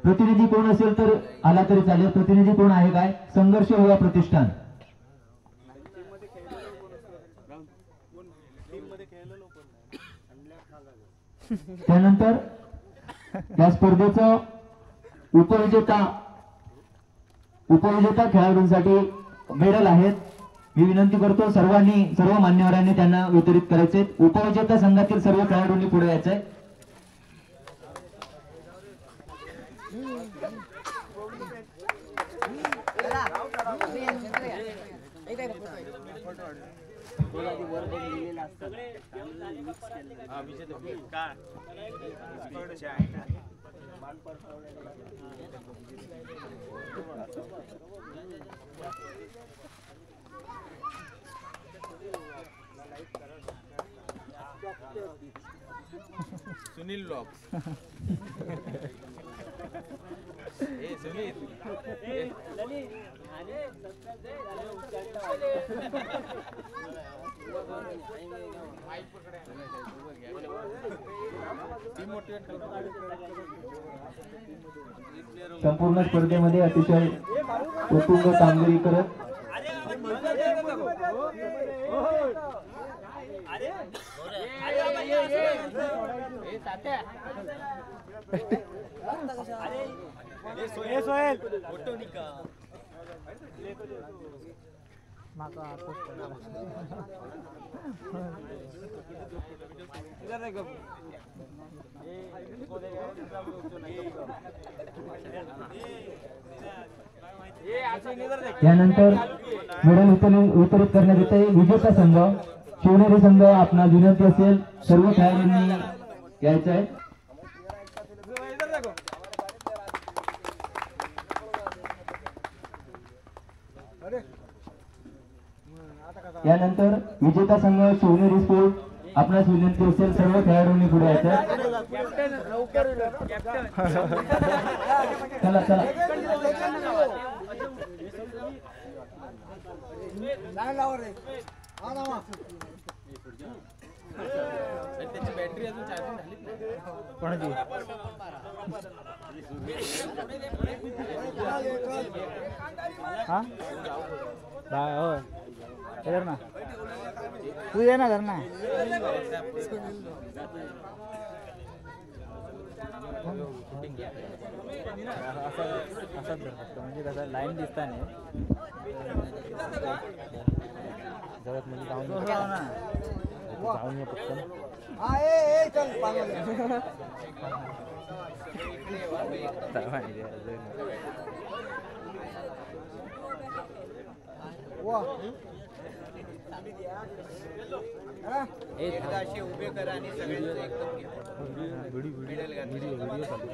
प्रतिनिधी कोण असेल तर आला तरी चालेल. प्रतिनिधी कोण आहे काय? संघर्ष युवा प्रतिष्ठान. त्यानंतर या स्पर्धेचं उपविजेता खेळाडूंसाठी मेडल आहेत. मी विनंती करतो सर्व मान्यवरांनी त्यांना वितरित करायचे. उपविजेता संघातील सर्व खेळाडूंनी पुढे यायचंय. सुनील ब्लॉग सुनील संपूर्ण स्पर्धेमध्ये अतिशय उत्तुंग कामगिरी करत यानंतर मेडल वितरित करण्यात येते. विजेता संघ शिवनेरी संघ, आपला विनंती असेल सर्व खेळाडूंनी यायचं आहे. यानंतर विजेता संघ शिवनेरी स्पोर्ट, आपणास विनंती असेल सर्व खेळाडूंनी पुढे यायचं आहे. चला चला त्याची बॅटरी अजून चार्जिंग झाली कोणाची हा हो धर ना तू ये ना धर ना असंच धर फक्त म्हणजे कसं लाईन दिसता नाही जवळ म्हणजे जाऊन ये पटकन उभे करा आणि सगळ्यांचं एकदम घ्या. व्हिडिओ चालू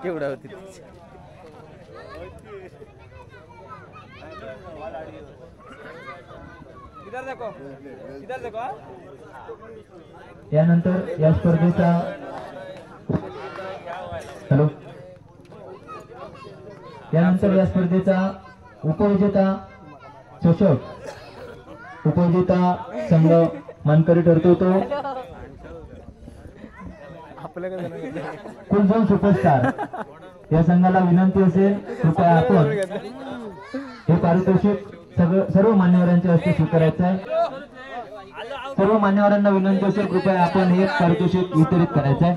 केवढा होती यानंतर या स्पर्धेचा यानंतर या स्पर्धेचा उपविजेता चषक उपविजेता संघ मानकरी ठरतो तो कुलझोन सुपरस्टार. या संघाला विनंती असेल कृपया आपण हे पारितोषिक सर्व मान्यवरांच्या हस्ते स्वीकारायचं आहे. सर्व मान्यवरांना विनंती असेल कृपया आपण हे पारितोषिक वितरित करायचं आहे.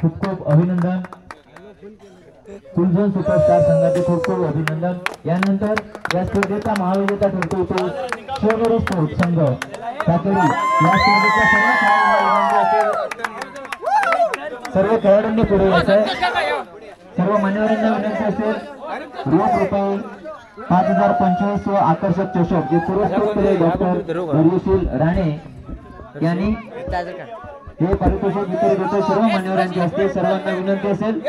खूप खूप अभिनंदन. कुलझोन सुपरस्टार संघाचे खूप खूप अभिनंदन. यानंतर या स्पर्धेचा महाविजेता ठरतो तो शिवनेरी स्पोर्ट संघ सातेरी. या स्पर्धेच्या सर्व खेळाडूंनी पुढे यायचं आहे. सर्व मान्यवरांना विनंती असेल रोख रुपये 5025 व आकर्षक चषक जे पुरस्कृत केले डॉक्टर धैर्यशील राणे यांनी हे पारितोषिक वितरित होते सर्व मान्यवरांच्या हस्ते. सर्वांना विनंती असेल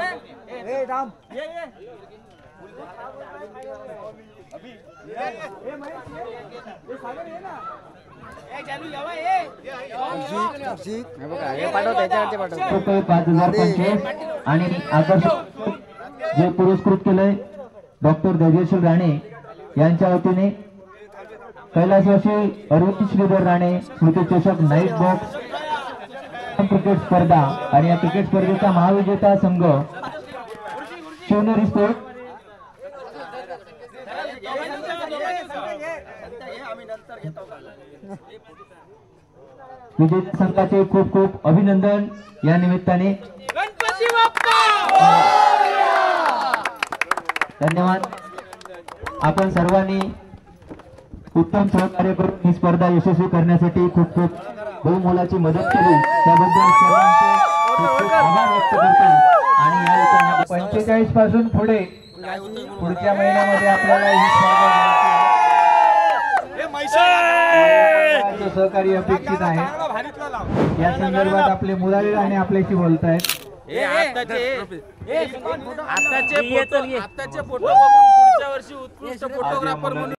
रुपये 5025 आणि आकर्षक जे पुरस्कृत केलंय डॉक्टर धैर्यशील राणे यांच्या वतीने कैलासवासी अरविंद श्रीधर राणे स्मृती चषक नाईट बॉक्स क्रिकेट स्पर्धा. आणि या क्रिकेट स्पर्धेचा महाविजेता संघ शिवनेरी स्पोर्ट. विजेते संघाचे खूप खूप अभिनंदन. या निमित्ताने धन्यवाद. आपण सर्वांनी उत्तम सहकार्य करून ही स्पर्धा यशस्वी करण्यासाठी खूप खूप बहुमोलाची मदत केली त्याबद्दल सर्वांचे खूप खूप आभार व्यक्त करतो. आणि या 45 पासून पुढे पुढच्या महिन्यामध्ये आपल्याला ही स्पर्धा सहकार्य अपेक्षित आहे. या संदर्भात आपले मुलारी राणे आपल्याशी बोलत आहेत. आताचे फोटो बघून पुढच्या वर्षी उत्कृष्ट फोटोग्राफर म्हणून